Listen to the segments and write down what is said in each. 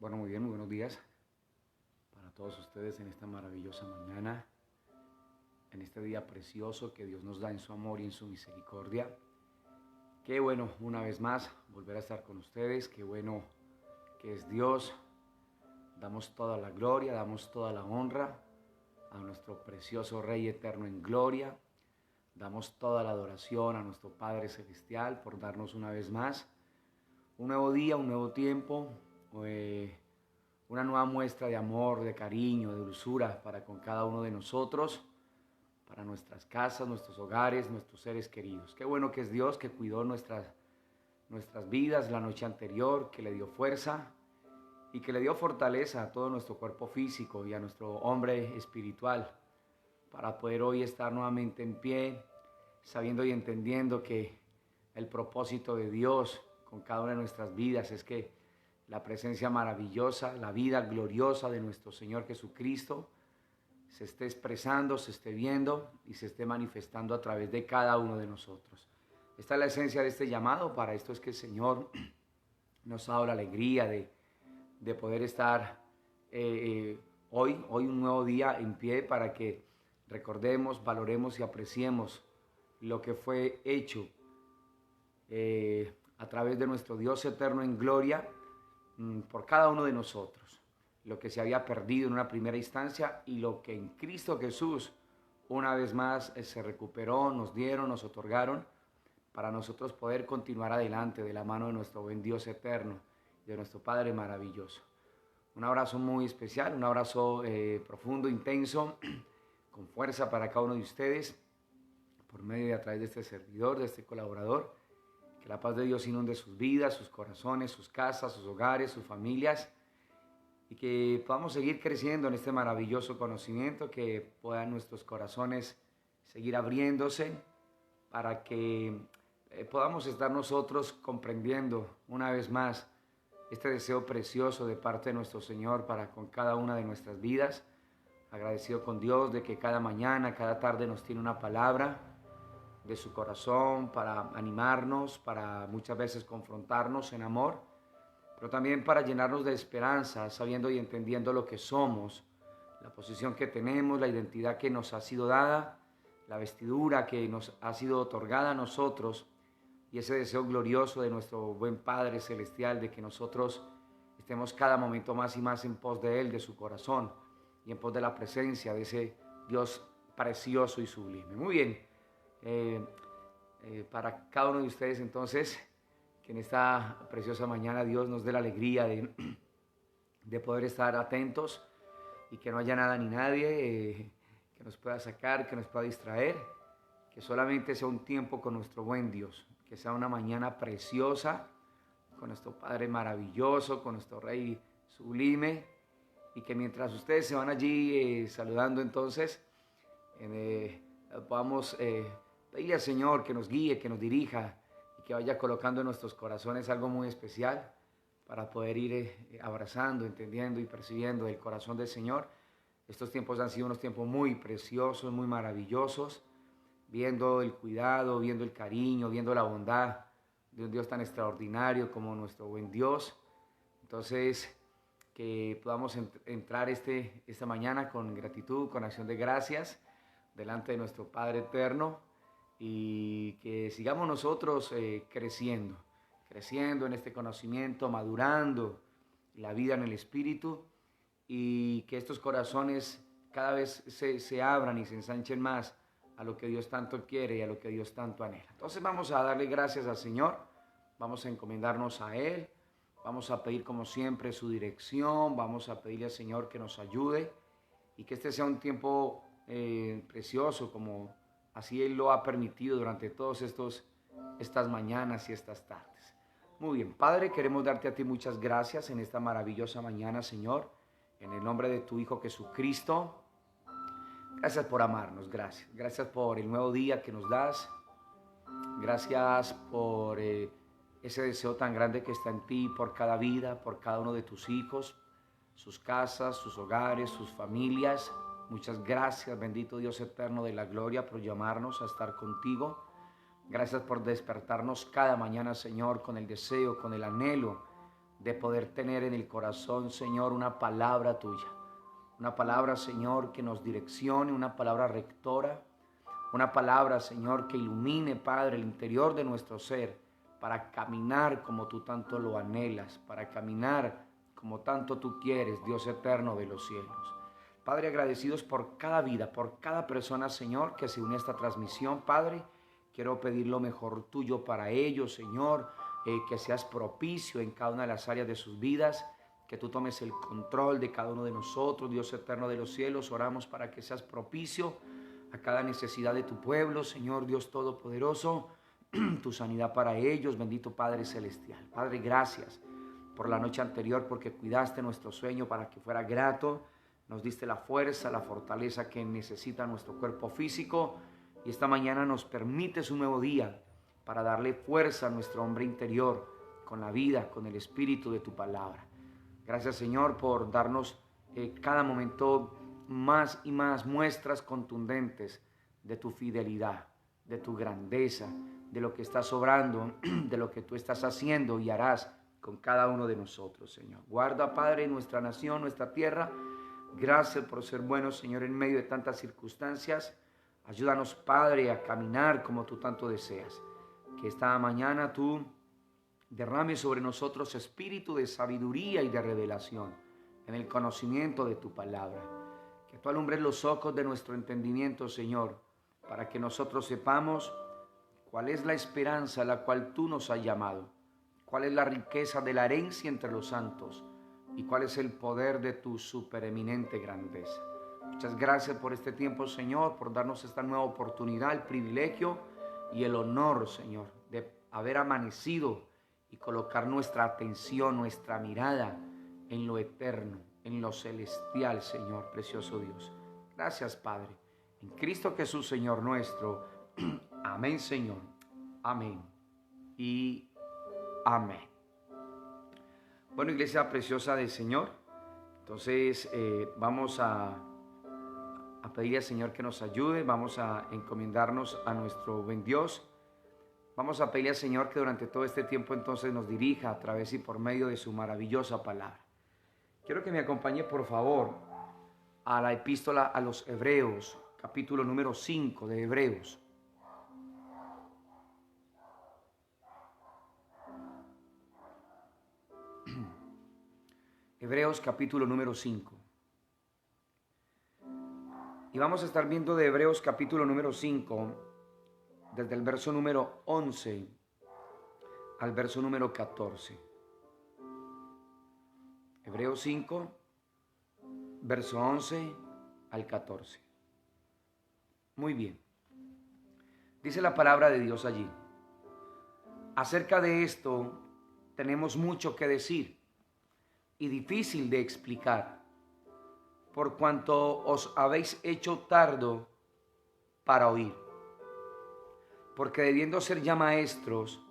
Bueno, muy bien, muy buenos días para todos ustedes en esta maravillosa mañana, en este día precioso que Dios nos da en su amor y en su misericordia. Qué bueno, una vez más, volver a estar con ustedes, qué bueno que es Dios. Damos toda la gloria, damos toda la honra a nuestro precioso Rey eterno en gloria. Damos toda la adoración a nuestro Padre Celestial por darnos una vez más un nuevo día, un nuevo tiempo, una nueva muestra de amor, de cariño, de dulzura para con cada uno de nosotros, para nuestras casas, nuestros hogares, nuestros seres queridos. Qué bueno que es Dios que cuidó nuestras vidas la noche anterior, que le dio fuerza y que le dio fortaleza a todo nuestro cuerpo físico y a nuestro hombre espiritual para poder hoy estar nuevamente en pie, sabiendo y entendiendo que el propósito de Dios con cada una de nuestras vidas es que la presencia maravillosa, la vida gloriosa de nuestro Señor Jesucristo se esté expresando, se esté viendo y se esté manifestando a través de cada uno de nosotros. Esta es la esencia de este llamado. Para esto es que el Señor nos ha dado la alegría de poder estar hoy un nuevo día en pie para que recordemos, valoremos y apreciemos lo que fue hecho a través de nuestro Dios eterno en gloria por cada uno de nosotros, lo que se había perdido en una primera instancia y lo que en Cristo Jesús una vez más se recuperó, nos dieron, nos otorgaron para nosotros poder continuar adelante de la mano de nuestro buen Dios eterno, de nuestro Padre maravilloso. Un abrazo muy especial, un abrazo profundo, intenso, con fuerza para cada uno de ustedes, por medio y a través de este servidor, de este colaborador. Que la paz de Dios inunde sus vidas, sus corazones, sus casas, sus hogares, sus familias, y que podamos seguir creciendo en este maravilloso conocimiento, que puedan nuestros corazones seguir abriéndose para que podamos estar nosotros comprendiendo una vez más este deseo precioso de parte de nuestro Señor para con cada una de nuestras vidas. Agradecido con Dios de que cada mañana, cada tarde nos tiene una palabra de su corazón para animarnos, para muchas veces confrontarnos en amor, pero también para llenarnos de esperanza, sabiendo y entendiendo lo que somos, la posición que tenemos, la identidad que nos ha sido dada, la vestidura que nos ha sido otorgada a nosotros y ese deseo glorioso de nuestro buen Padre Celestial de que nosotros estemos cada momento más y más en pos de Él, de su corazón y en pos de la presencia de ese Dios precioso y sublime. Muy bien. Para cada uno de ustedes entonces, que en esta preciosa mañana Dios nos dé la alegría de poder estar atentos y que no haya nada ni nadie que nos pueda sacar, que nos pueda distraer, que solamente sea un tiempo con nuestro buen Dios, que sea una mañana preciosa con nuestro Padre maravilloso, con nuestro Rey sublime, y que mientras ustedes se van allí saludando entonces, podamos pedirle al Señor que nos guíe, que nos dirija y que vaya colocando en nuestros corazones algo muy especial para poder ir abrazando, entendiendo y percibiendo el corazón del Señor. Estos tiempos han sido unos tiempos muy preciosos, muy maravillosos, viendo el cuidado, viendo el cariño, viendo la bondad de un Dios tan extraordinario como nuestro buen Dios. Entonces, que podamos entrar esta mañana con gratitud, con acción de gracias, delante de nuestro Padre eterno, y que sigamos nosotros creciendo en este conocimiento, madurando la vida en el Espíritu, y que estos corazones cada vez se abran y se ensanchen más a lo que Dios tanto quiere y a lo que Dios tanto anhela. Entonces vamos a darle gracias al Señor, vamos a encomendarnos a Él, vamos a pedir como siempre su dirección, vamos a pedirle al Señor que nos ayude y que este sea un tiempo precioso como así Él lo ha permitido durante todas estas mañanas y estas tardes. Muy bien, Padre, queremos darte a ti muchas gracias en esta maravillosa mañana, Señor, en el nombre de tu Hijo Jesucristo. Gracias por amarnos, gracias. Gracias por el nuevo día que nos das. Gracias por ese deseo tan grande que está en ti por cada vida, por cada uno de tus hijos, sus casas, sus hogares, sus familias. Muchas gracias, bendito Dios eterno de la gloria, por llamarnos a estar contigo. Gracias por despertarnos cada mañana, Señor, con el deseo, con el anhelo de poder tener en el corazón, Señor, una palabra tuya. Una palabra, Señor, que nos direccione, una palabra rectora, una palabra, Señor, que ilumine, Padre, el interior de nuestro ser para caminar como tú tanto lo anhelas, para caminar como tanto tú quieres, Dios eterno de los cielos. Padre, agradecidos por cada vida, por cada persona, Señor, que se une a esta transmisión, Padre. Quiero pedir lo mejor tuyo para ellos, Señor, que seas propicio en cada una de las áreas de sus vidas, que tú tomes el control de cada uno de nosotros, Dios eterno de los cielos. Oramos para que seas propicio a cada necesidad de tu pueblo, Señor Dios Todopoderoso, tu sanidad para ellos, bendito Padre Celestial. Padre, gracias por la noche anterior, porque cuidaste nuestro sueño para que fuera grato. Nos diste la fuerza, la fortaleza que necesita nuestro cuerpo físico, y esta mañana nos permites un nuevo día para darle fuerza a nuestro hombre interior con la vida, con el espíritu de tu palabra. Gracias, Señor, por darnos cada momento más y más muestras contundentes de tu fidelidad, de tu grandeza, de lo que estás obrando, de lo que tú estás haciendo y harás con cada uno de nosotros, Señor. Guarda, Padre, nuestra nación, nuestra tierra. Gracias por ser bueno, Señor, en medio de tantas circunstancias. Ayúdanos, Padre, a caminar como tú tanto deseas. Que esta mañana tú derrames sobre nosotros espíritu de sabiduría y de revelación en el conocimiento de tu palabra. Que tú alumbres los ojos de nuestro entendimiento, Señor, para que nosotros sepamos cuál es la esperanza a la cual tú nos has llamado, cuál es la riqueza de la herencia entre los santos y cuál es el poder de tu supereminente grandeza. Muchas gracias por este tiempo, Señor, por darnos esta nueva oportunidad, el privilegio y el honor, Señor, de haber amanecido y colocar nuestra atención, nuestra mirada en lo eterno, en lo celestial, Señor, precioso Dios. Gracias, Padre. En Cristo Jesús, Señor nuestro. Amén, Señor. Amén. Y amén. Bueno, iglesia preciosa del Señor, entonces vamos a pedirle al Señor que nos ayude, vamos a encomendarnos a nuestro buen Dios. Vamos a pedirle al Señor que durante todo este tiempo entonces nos dirija a través y por medio de su maravillosa palabra. Quiero que me acompañe, por favor, a la epístola a los Hebreos, capítulo número 5 de Hebreos. Hebreos capítulo número 5. Y vamos a estar viendo de Hebreos capítulo número 5, desde el verso número 11 al verso número 14. Hebreos 5, verso 11 al 14. Muy bien. Dice la palabra de Dios allí. Acerca de esto tenemos mucho que decir y difícil de explicar, por cuanto os habéis hecho tardo para oír. Porque debiendo ser ya maestros,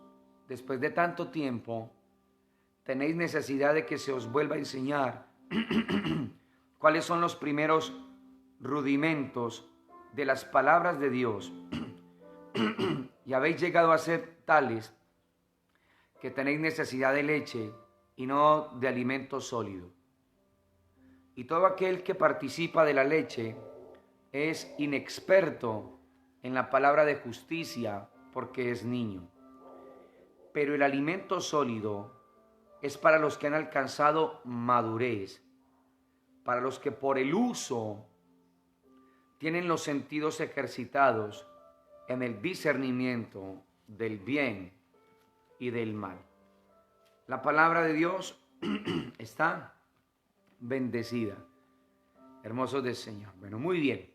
después de tanto tiempo, tenéis necesidad de que se os vuelva a enseñar cuáles son los primeros rudimentos de las palabras de Dios. Y habéis llegado a ser tales que tenéis necesidad de leche y no de alimento sólido. Y todo aquel que participa de la leche es inexperto en la palabra de justicia, porque es niño. Pero el alimento sólido es para los que han alcanzado madurez, para los que por el uso tienen los sentidos ejercitados en el discernimiento del bien y del mal. La palabra de Dios está bendecida. Hermosos del Señor. Bueno, muy bien.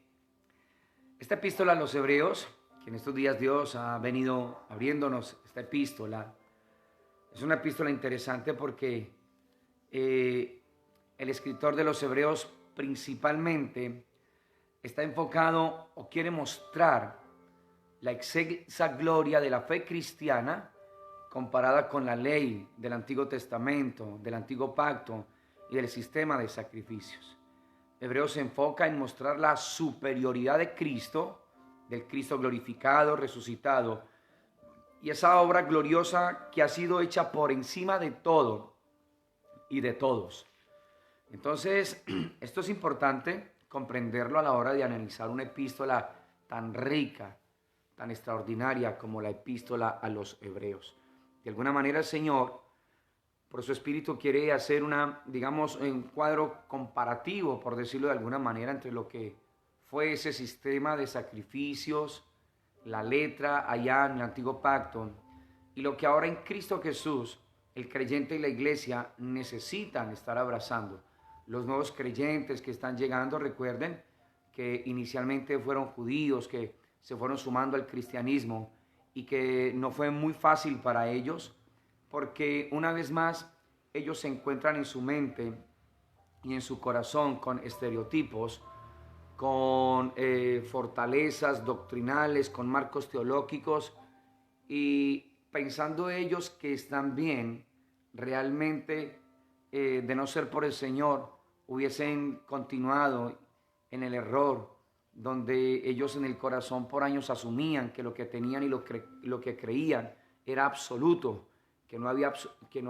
Esta epístola a los Hebreos, que en estos días Dios ha venido abriéndonos esta epístola, es una epístola interesante porque el escritor de los Hebreos principalmente está enfocado o quiere mostrar la excelsa gloria de la fe cristiana comparada con la ley del Antiguo Testamento, del Antiguo Pacto y del sistema de sacrificios. Hebreos se enfoca en mostrar la superioridad de Cristo, del Cristo glorificado, resucitado, y esa obra gloriosa que ha sido hecha por encima de todo y de todos. Entonces, esto es importante comprenderlo a la hora de analizar una epístola tan rica, tan extraordinaria como la epístola a los Hebreos. De alguna manera el Señor, por su Espíritu, quiere hacer un cuadro comparativo, por decirlo de alguna manera, entre lo que fue ese sistema de sacrificios, la letra allá en el Antiguo Pacto, y lo que ahora en Cristo Jesús, el creyente y la iglesia necesitan estar abrazando. Los nuevos creyentes que están llegando, recuerden que inicialmente fueron judíos, que se fueron sumando al cristianismo y que no fue muy fácil para ellos, porque una vez más ellos se encuentran en su mente y en su corazón con estereotipos, con fortalezas doctrinales, con marcos teológicos, y pensando ellos que están bien, realmente de no ser por el Señor hubiesen continuado en el error, donde ellos en el corazón por años asumían que lo que tenían y lo que creían era absoluto, que no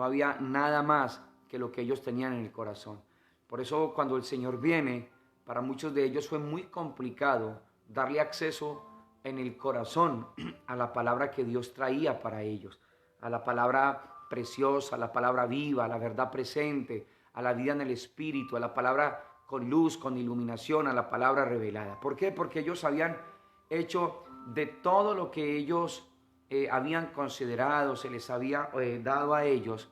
había nada más que lo que ellos tenían en el corazón. Por eso cuando el Señor viene, para muchos de ellos fue muy complicado darle acceso en el corazón a la palabra que Dios traía para ellos, a la palabra preciosa, a la palabra viva, a la verdad presente, a la vida en el Espíritu, a la palabra con luz, con iluminación, a la palabra revelada. ¿Por qué? Porque ellos habían hecho de todo lo que ellos habían considerado, se les había dado a ellos,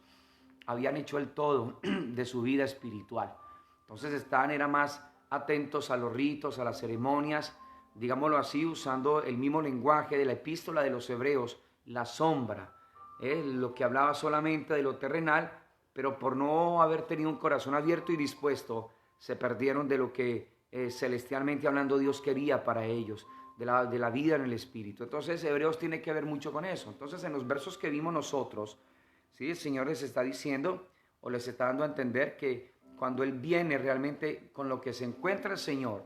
habían hecho el todo de su vida espiritual. Entonces eran más atentos a los ritos, a las ceremonias, digámoslo así, usando el mismo lenguaje de la epístola de los Hebreos, la sombra, lo que hablaba solamente de lo terrenal, pero por no haber tenido un corazón abierto y dispuesto, se perdieron de lo que celestialmente hablando Dios quería para ellos, de la vida en el Espíritu. Entonces Hebreos tiene que ver mucho con eso. Entonces en los versos que vimos nosotros, ¿sí? El Señor les está diciendo o les está dando a entender que cuando Él viene realmente con lo que se encuentra el Señor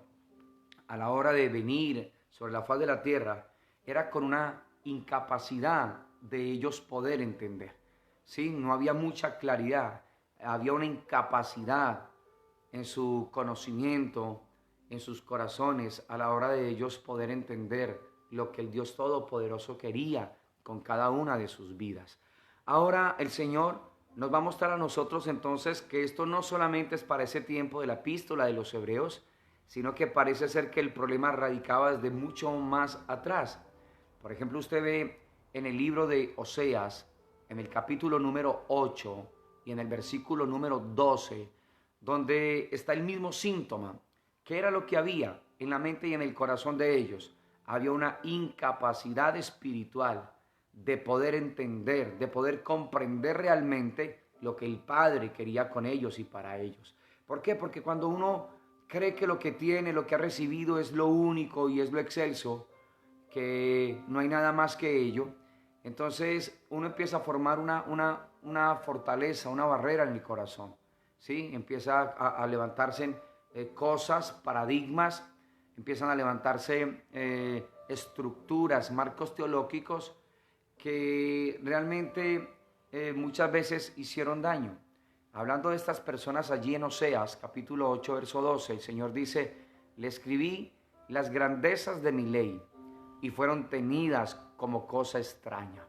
a la hora de venir sobre la faz de la tierra, era con una incapacidad de ellos poder entender. ¿Sí? No había mucha claridad, había una incapacidad en su conocimiento, en sus corazones, a la hora de ellos poder entender lo que el Dios Todopoderoso quería con cada una de sus vidas. Ahora el Señor nos va a mostrar a nosotros entonces que esto no solamente es para ese tiempo de la epístola de los Hebreos, sino que parece ser que el problema radicaba desde mucho más atrás. Por ejemplo, usted ve en el libro de Oseas, en el capítulo número 8 y en el versículo número 12, donde está el mismo síntoma. ¿Qué era lo que había en la mente y en el corazón de ellos? Había una incapacidad espiritual de poder entender, de poder comprender realmente lo que el Padre quería con ellos y para ellos. ¿Por qué? Porque cuando uno cree que lo que tiene, lo que ha recibido es lo único y es lo excelso, que no hay nada más que ello, entonces uno empieza a formar una fortaleza, una barrera en el corazón, ¿sí? Empieza a levantarse cosas, paradigmas, empiezan a levantarse estructuras, marcos teológicos que realmente muchas veces hicieron daño. Hablando de estas personas allí en Oseas, capítulo 8, verso 12, el Señor dice: le escribí las grandezas de mi ley y fueron tenidas como cosa extraña.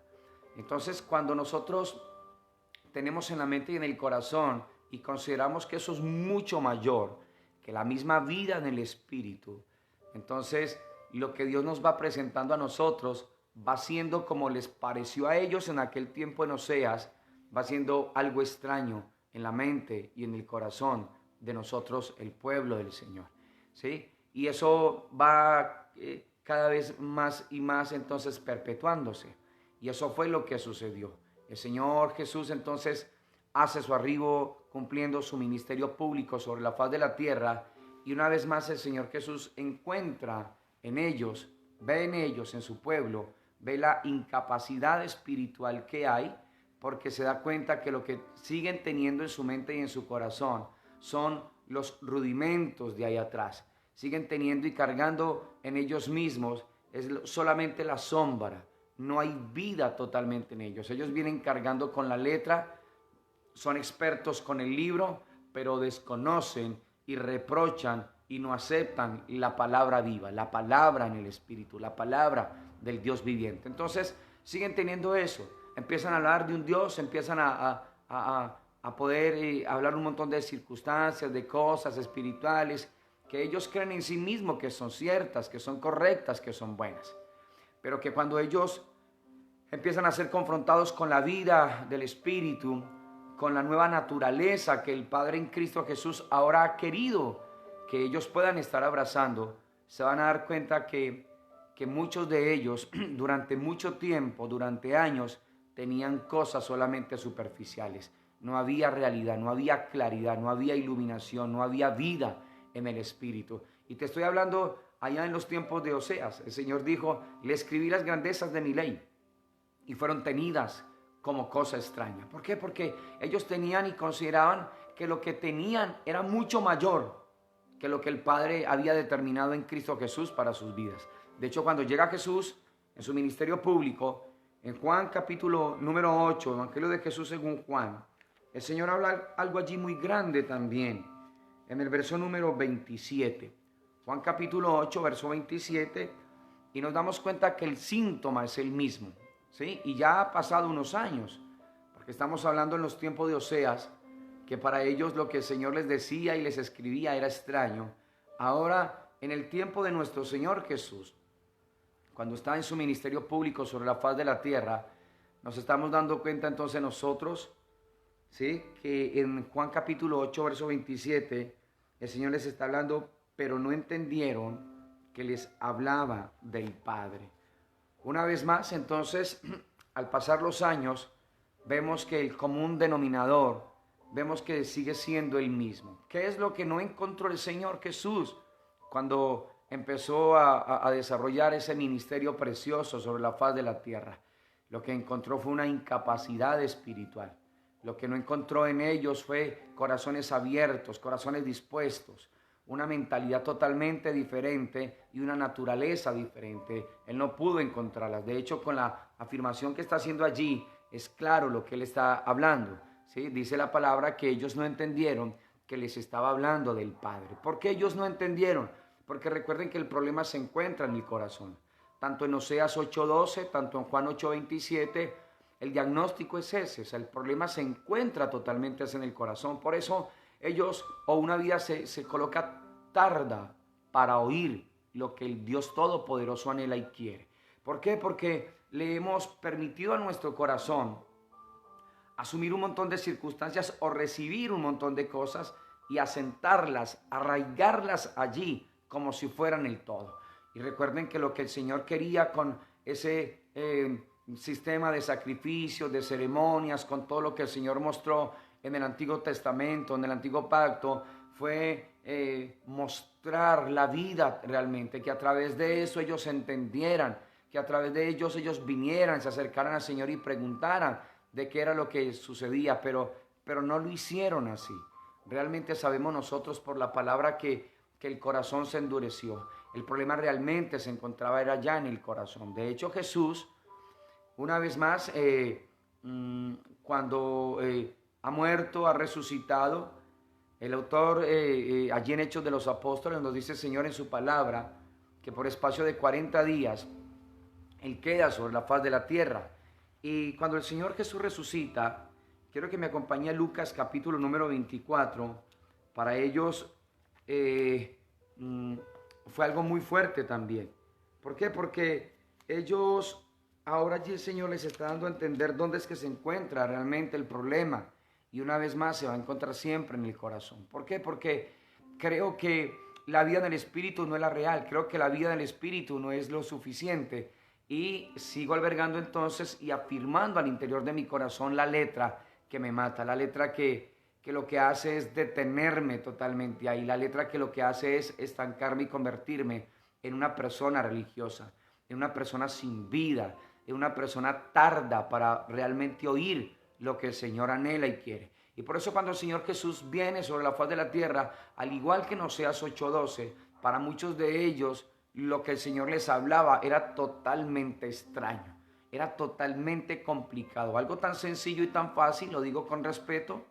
Entonces, cuando nosotros tenemos en la mente y en el corazón y consideramos que eso es mucho mayor que la misma vida en el Espíritu, entonces lo que Dios nos va presentando a nosotros va siendo como les pareció a ellos en aquel tiempo en Oseas, va siendo algo extraño en la mente y en el corazón de nosotros, el pueblo del Señor, ¿sí? Y eso va cada vez más y más entonces perpetuándose. Y eso fue lo que sucedió. El Señor Jesús entonces hace su arribo cumpliendo su ministerio público sobre la faz de la tierra, y una vez más el Señor Jesús encuentra en ellos, ve en ellos, en su pueblo, ve la incapacidad espiritual que hay, porque se da cuenta que lo que siguen teniendo en su mente y en su corazón son los rudimentos de ahí atrás. Siguen teniendo y cargando en ellos mismos es solamente la sombra. No hay vida totalmente en ellos. Ellos vienen cargando con la letra son expertos con el libro, pero desconocen y reprochan y no aceptan la palabra viva, la palabra en el Espíritu, la palabra del Dios viviente. Entonces siguen teniendo eso, empiezan a hablar de un Dios, empiezan a poder hablar un montón de circunstancias, de cosas espirituales, que ellos creen en sí mismos que son ciertas, que son correctas, que son buenas. Pero que cuando ellos empiezan a ser confrontados con la vida del Espíritu, con la nueva naturaleza que el Padre en Cristo Jesús ahora ha querido que ellos puedan estar abrazando, se van a dar cuenta que muchos de ellos durante mucho tiempo, durante años, tenían cosas solamente superficiales. No había realidad, no había claridad, no había iluminación, no había vida en el Espíritu. Y te estoy hablando allá en los tiempos de Oseas. El Señor dijo: le escribí las grandezas de mi ley y fueron tenidas como cosa extraña. ¿Por qué? Porque ellos tenían y consideraban que lo que tenían era mucho mayor que lo que el Padre había determinado en Cristo Jesús para sus vidas. De hecho, cuando llega Jesús en su ministerio público, en Juan capítulo número 8, Evangelio de Jesús según Juan, el Señor habla algo allí muy grande también, en el verso número 27. Juan capítulo 8, verso 27, y nos damos cuenta que el síntoma es el mismo, ¿sí? Y ya ha pasado unos años, porque estamos hablando en los tiempos de Oseas, que para ellos lo que el Señor les decía y les escribía era extraño. Ahora, en el tiempo de nuestro Señor Jesús, cuando está en su ministerio público sobre la faz de la tierra, nos estamos dando cuenta entonces nosotros, ¿sí?, que en Juan capítulo 8, verso 27, el Señor les está hablando, pero no entendieron que les hablaba del Padre. Una vez más, entonces, al pasar los años, vemos que el común denominador, vemos que sigue siendo el mismo. ¿Qué es lo que no encontró el Señor Jesús cuando empezó a desarrollar ese ministerio precioso sobre la faz de la tierra? Lo que encontró fue una incapacidad espiritual. Lo que no encontró en ellos fue corazones abiertos, corazones dispuestos, una mentalidad totalmente diferente y una naturaleza diferente. Él no pudo encontrarlas. De hecho, con la afirmación que está haciendo allí, es claro lo que él está hablando, ¿sí? Dice la palabra que ellos no entendieron que les estaba hablando del Padre. ¿Por qué ellos no entendieron? Porque recuerden que el problema se encuentra en el corazón. Tanto en Oseas 8:12, tanto en Juan 8:27, el diagnóstico es ese. O sea, el problema se encuentra totalmente en el corazón. Por eso ellos, o una vida se coloca tarda para oír lo que el Dios Todopoderoso anhela y quiere. ¿Por qué? Porque le hemos permitido a nuestro corazón asumir un montón de circunstancias o recibir un montón de cosas y asentarlas, arraigarlas allí como si fueran el todo. Y recuerden que lo que el Señor quería con ese sistema de sacrificios, de ceremonias, con todo lo que el Señor mostró en el Antiguo Testamento, en el Antiguo Pacto, fue mostrar la vida realmente, que a través de eso ellos entendieran, que a través de ellos vinieran, se acercaran al Señor y preguntaran de qué era lo que sucedía, pero no lo hicieron así. Realmente sabemos nosotros por la palabra que el corazón se endureció. El problema realmente se encontraba era ya en el corazón. De hecho, Jesús, una vez más, cuando ha muerto, ha resucitado, el autor allí en Hechos de los Apóstoles nos dice el Señor en su palabra que por espacio de 40 días Él queda sobre la faz de la tierra. Y cuando el Señor Jesús resucita, quiero que me acompañe a Lucas capítulo número 24. Para ellos fue algo muy fuerte también. ¿Por qué? Porque ellos, ahora allí el Señor les está dando a entender dónde es que se encuentra realmente el problema. Y una vez más se va a encontrar siempre en el corazón. ¿Por qué? Porque creo que la vida del Espíritu no es la real. Creo que la vida del Espíritu no es lo suficiente. Y sigo albergando entonces y afirmando al interior de mi corazón la letra que me mata. La letra que lo que hace es detenerme totalmente ahí. La letra que lo que hace es estancarme y convertirme en una persona religiosa. En una persona sin vida. En una persona tarda para realmente oír lo que el Señor anhela y quiere. Y por eso cuando el Señor Jesús viene sobre la faz de la tierra, al igual que en Oseas 8:12, para muchos de ellos lo que el Señor les hablaba era totalmente extraño. era totalmente complicado. Algo tan sencillo y tan fácil, lo digo con respeto,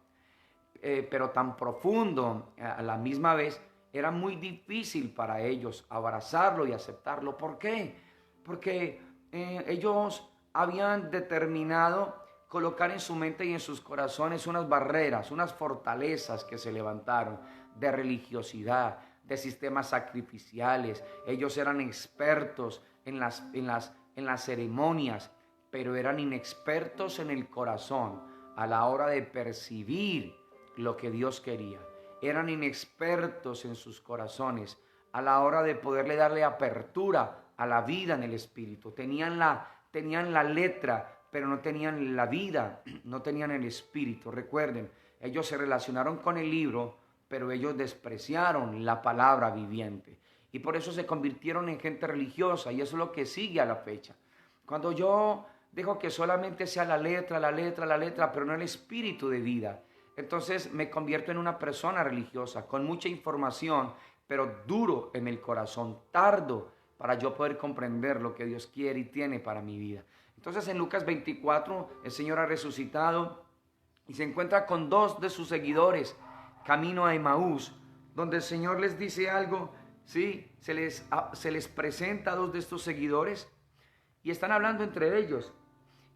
pero tan profundo a la misma vez, era muy difícil para ellos abrazarlo y aceptarlo. ¿Por qué? Porque ellos habían determinado colocar en su mente y en sus corazones unas barreras, unas fortalezas que se levantaron de religiosidad, de sistemas sacrificiales. Ellos eran expertos en las ceremonias, pero eran inexpertos en el corazón a la hora de percibir lo que Dios quería. Eran inexpertos en sus corazones a la hora de poderle darle apertura a la vida en el Espíritu. Tenían la letra, pero no tenían la vida, no tenían el Espíritu. Recuerden, ellos se relacionaron con el libro, pero ellos despreciaron la palabra viviente. Y por eso se convirtieron en gente religiosa, y eso es lo que sigue a la fecha. Cuando yo dejo que solamente sea la letra, pero no el espíritu de vida, entonces me convierto en una persona religiosa, con mucha información, pero duro en el corazón, tardo para yo poder comprender lo que Dios quiere y tiene para mi vida. Entonces en Lucas 24 el Señor ha resucitado y se encuentra con dos de sus seguidores camino a Emaús, donde el Señor les dice algo, ¿sí? Se les presenta a dos de estos seguidores y están hablando entre ellos.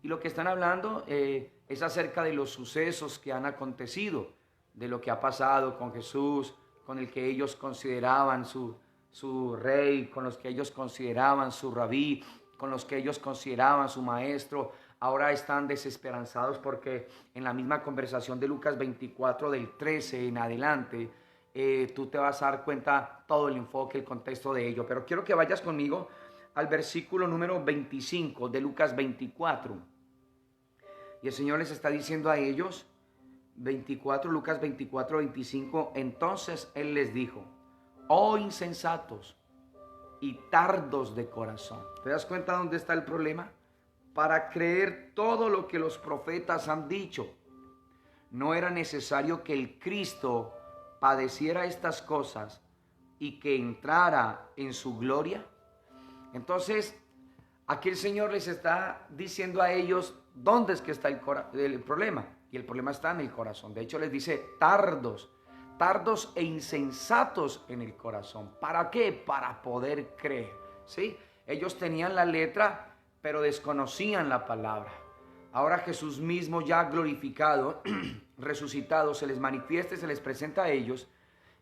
Y lo que están hablando es acerca de los sucesos que han acontecido, de lo que ha pasado con Jesús, con el que ellos consideraban su rey, con los que ellos consideraban su rabí, con los que ellos consideraban su maestro. Ahora están desesperanzados porque en la misma conversación de Lucas 24, del 13 en adelante, tú te vas a dar cuenta todo el enfoque, el contexto de ello. Pero quiero que vayas conmigo al versículo número 25 de Lucas 24. Y el Señor les está diciendo a ellos, Lucas 24, 25, entonces Él les dijo, oh insensatos y tardos de corazón. ¿Te das cuenta dónde está el problema? Para creer todo lo que los profetas han dicho. No era necesario que el Cristo padeciera estas cosas y que entrara en su gloria. Entonces, aquí el Señor les está diciendo a ellos dónde es que está el problema. Y el problema está en el corazón. De hecho, les dice tardos e insensatos en el corazón. ¿Para qué? Para poder creer, ¿sí? Ellos tenían la letra, pero desconocían la palabra. Ahora Jesús mismo, ya glorificado, resucitado, se les manifiesta y se les presenta a ellos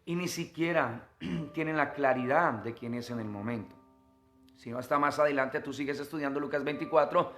y ni siquiera tienen la claridad de quién es en el momento. Si no, hasta más adelante tú sigues estudiando Lucas 24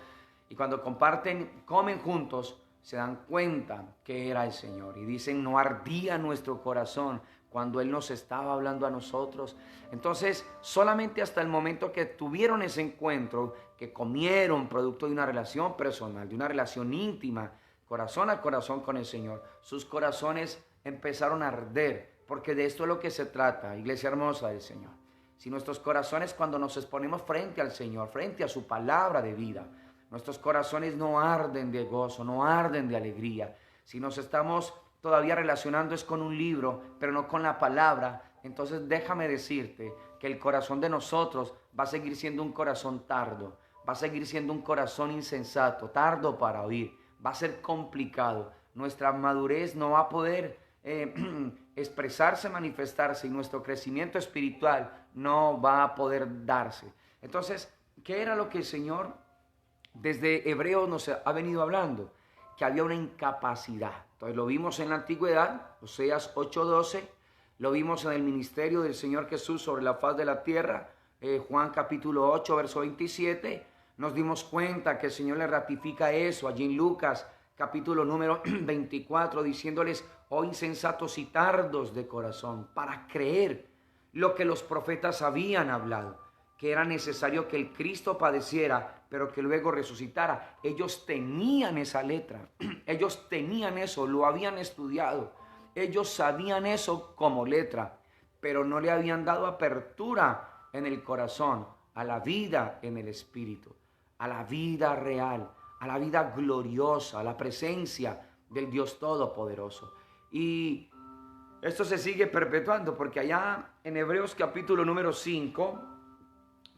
y cuando comen juntos, se dan cuenta que era el Señor. Y dicen, no ardía nuestro corazón cuando Él nos estaba hablando a nosotros. Entonces, solamente hasta el momento que tuvieron ese encuentro, que comieron producto de una relación personal, de una relación íntima, corazón a corazón con el Señor, sus corazones empezaron a arder, porque de esto es lo que se trata, iglesia hermosa del Señor. Si nuestros corazones, cuando nos exponemos frente al Señor, frente a su palabra de vida, nuestros corazones no arden de gozo, no arden de alegría. Si nos estamos todavía relacionando es con un libro, pero no con la palabra, entonces déjame decirte que el corazón de nosotros va a seguir siendo un corazón tardo, va a seguir siendo un corazón insensato, tardo para oír, va a ser complicado. Nuestra madurez no va a poder expresarse, manifestarse, y nuestro crecimiento espiritual no va a poder darse. Entonces, ¿qué era lo que el Señor desde Hebreos nos ha venido hablando? Que había una incapacidad. Entonces lo vimos en la antigüedad, Oseas 8:12, lo vimos en el ministerio del Señor Jesús sobre la faz de la tierra, Juan capítulo 8, verso 27, nos dimos cuenta que el Señor le ratifica eso allí en Lucas capítulo número 24, diciéndoles, oh insensatos y tardos de corazón, para creer lo que los profetas habían hablado, que era necesario que el Cristo padeciera, pero que luego resucitara. Ellos tenían esa letra, ellos tenían eso, lo habían estudiado, ellos sabían eso como letra, pero no le habían dado apertura en el corazón a la vida en el Espíritu, a la vida real, a la vida gloriosa, a la presencia del Dios Todopoderoso. Y esto se sigue perpetuando porque allá en Hebreos capítulo número 5,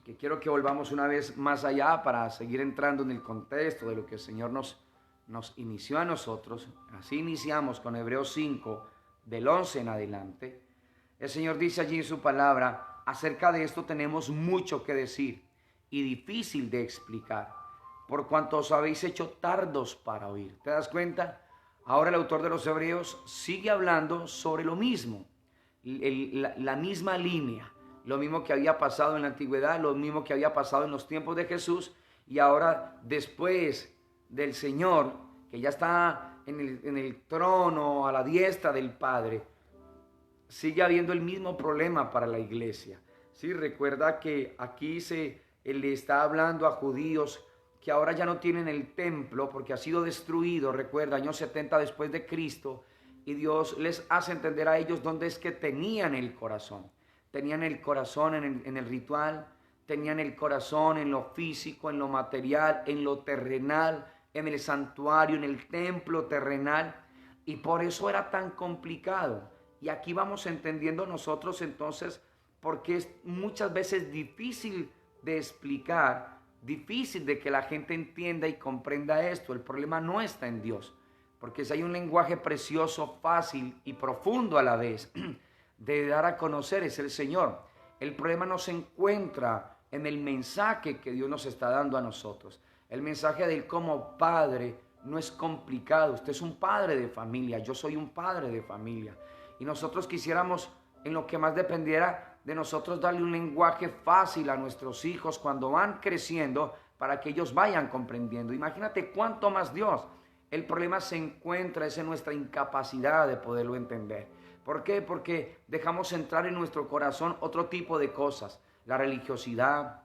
que quiero que volvamos una vez más allá para seguir entrando en el contexto de lo que el Señor nos inició a nosotros. Así iniciamos con Hebreos 5, del 11 en adelante. El Señor dice allí en su palabra: acerca de esto tenemos mucho que decir y difícil de explicar, por cuanto os habéis hecho tardos para oír. ¿Te das cuenta? Ahora el autor de los Hebreos sigue hablando sobre lo mismo, la misma línea, lo mismo que había pasado en la antigüedad, lo mismo que había pasado en los tiempos de Jesús, y ahora después del Señor, que ya está en el trono a la diestra del Padre, sigue habiendo el mismo problema para la iglesia. Sí, recuerda que aquí él le está hablando a judíos que ahora ya no tienen el templo porque ha sido destruido, recuerda, años 70 después de Cristo, y Dios les hace entender a ellos dónde es que tenían el corazón. Tenían el corazón en el ritual, tenían el corazón en lo físico, en lo material, en lo terrenal, en el santuario, en el templo terrenal, y por eso era tan complicado. Y aquí vamos entendiendo nosotros entonces porque es muchas veces difícil de explicar, difícil de que la gente entienda y comprenda esto. El problema no está en Dios, porque si hay un lenguaje precioso, fácil y profundo a la vez de dar a conocer, es el Señor. El problema no se encuentra en el mensaje que Dios nos está dando a nosotros. El mensaje de Él como Padre no es complicado. Usted es un padre de familia, yo soy un padre de familia. Y nosotros quisiéramos, en lo que más dependiera de nosotros, darle un lenguaje fácil a nuestros hijos cuando van creciendo para que ellos vayan comprendiendo. Imagínate cuánto más Dios. El problema se encuentra en nuestra incapacidad de poderlo entender. ¿Por qué? Porque dejamos entrar en nuestro corazón otro tipo de cosas. La religiosidad,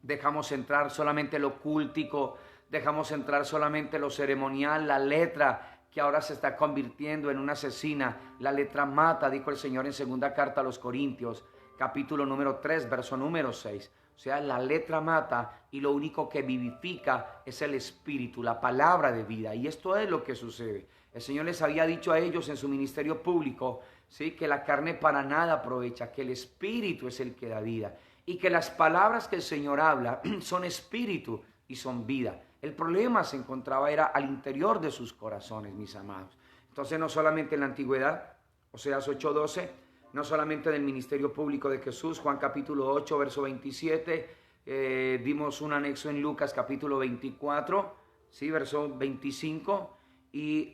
dejamos entrar solamente lo cultico, dejamos entrar solamente lo ceremonial, la letra que ahora se está convirtiendo en una asesina. La letra mata, dijo el Señor en segunda carta a los Corintios, capítulo número 3, verso número 6. O sea, la letra mata y lo único que vivifica es el espíritu, la palabra de vida. Y esto es lo que sucede. El Señor les había dicho a ellos en su ministerio público, ¿sí?, que la carne para nada aprovecha, que el espíritu es el que da vida y que las palabras que el Señor habla son espíritu y son vida. El problema se encontraba era al interior de sus corazones, mis amados. Entonces no solamente en la antigüedad, Oseas 8:12, no solamente en el ministerio público de Jesús, Juan capítulo 8, verso 27, dimos un anexo en Lucas capítulo 24, ¿sí?, verso 25, y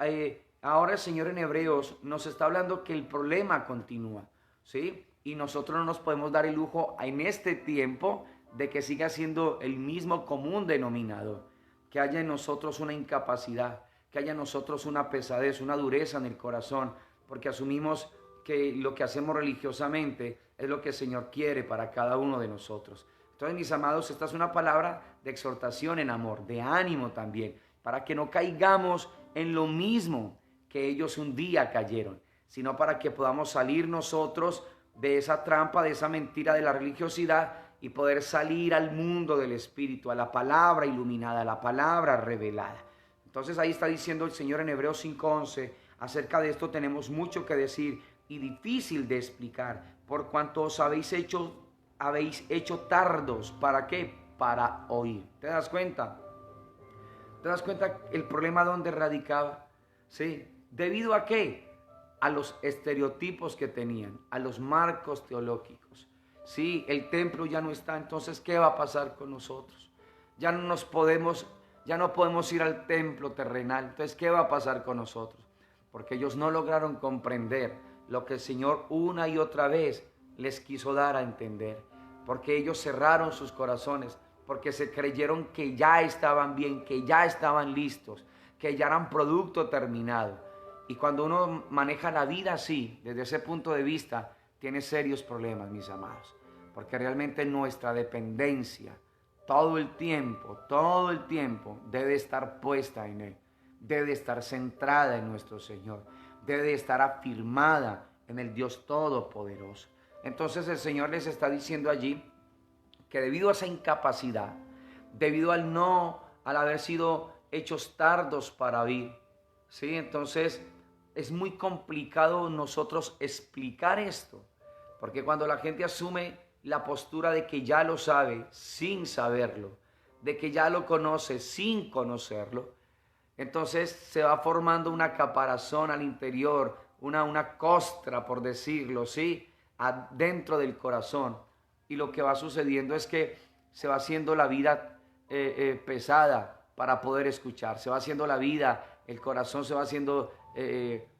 ahora el Señor en Hebreos nos está hablando que el problema continúa, ¿sí? Y nosotros no nos podemos dar el lujo en este tiempo de que siga siendo el mismo común denominador, que haya en nosotros una incapacidad, que haya en nosotros una pesadez, una dureza en el corazón, porque asumimos que lo que hacemos religiosamente es lo que el Señor quiere para cada uno de nosotros. Entonces, mis amados, esta es una palabra de exhortación en amor, de ánimo también, para que no caigamos en lo mismo que ellos un día cayeron, sino para que podamos salir nosotros de esa trampa, de esa mentira de la religiosidad y poder salir al mundo del Espíritu, a la palabra iluminada, a la palabra revelada. Entonces ahí está diciendo el Señor en Hebreos 5:11, acerca de esto tenemos mucho que decir y difícil de explicar, por cuanto os habéis hecho tardos. ¿Para qué? Para oír. ¿Te das cuenta? ¿Te das cuenta el problema donde radicaba? ¿Sí? ¿Debido a qué? A los estereotipos que tenían, a los marcos teológicos. Sí, el templo ya no está, entonces ¿qué va a pasar con nosotros? Ya no podemos ir al templo terrenal, entonces ¿qué va a pasar con nosotros? Porque ellos no lograron comprender lo que el Señor una y otra vez les quiso dar a entender, porque ellos cerraron sus corazones, porque se creyeron que ya estaban bien, que ya estaban listos, que ya eran producto terminado. Y cuando uno maneja la vida así, desde ese punto de vista, tiene serios problemas, mis amados. Porque realmente nuestra dependencia, todo el tiempo, debe estar puesta en Él. Debe estar centrada en nuestro Señor. Debe estar afirmada en el Dios Todopoderoso. Entonces el Señor les está diciendo allí que debido a esa incapacidad, debido al haber sido hechos tardos para oír, ¿sí? Entonces es muy complicado nosotros explicar esto, porque cuando la gente asume la postura de que ya lo sabe sin saberlo, de que ya lo conoce sin conocerlo, entonces se va formando una caparazón al interior, una costra, por decirlo, ¿sí? Adentro del corazón. Y lo que va sucediendo es que se va haciendo la vida pesada para poder escuchar. Se va haciendo la vida, el corazón se va haciendo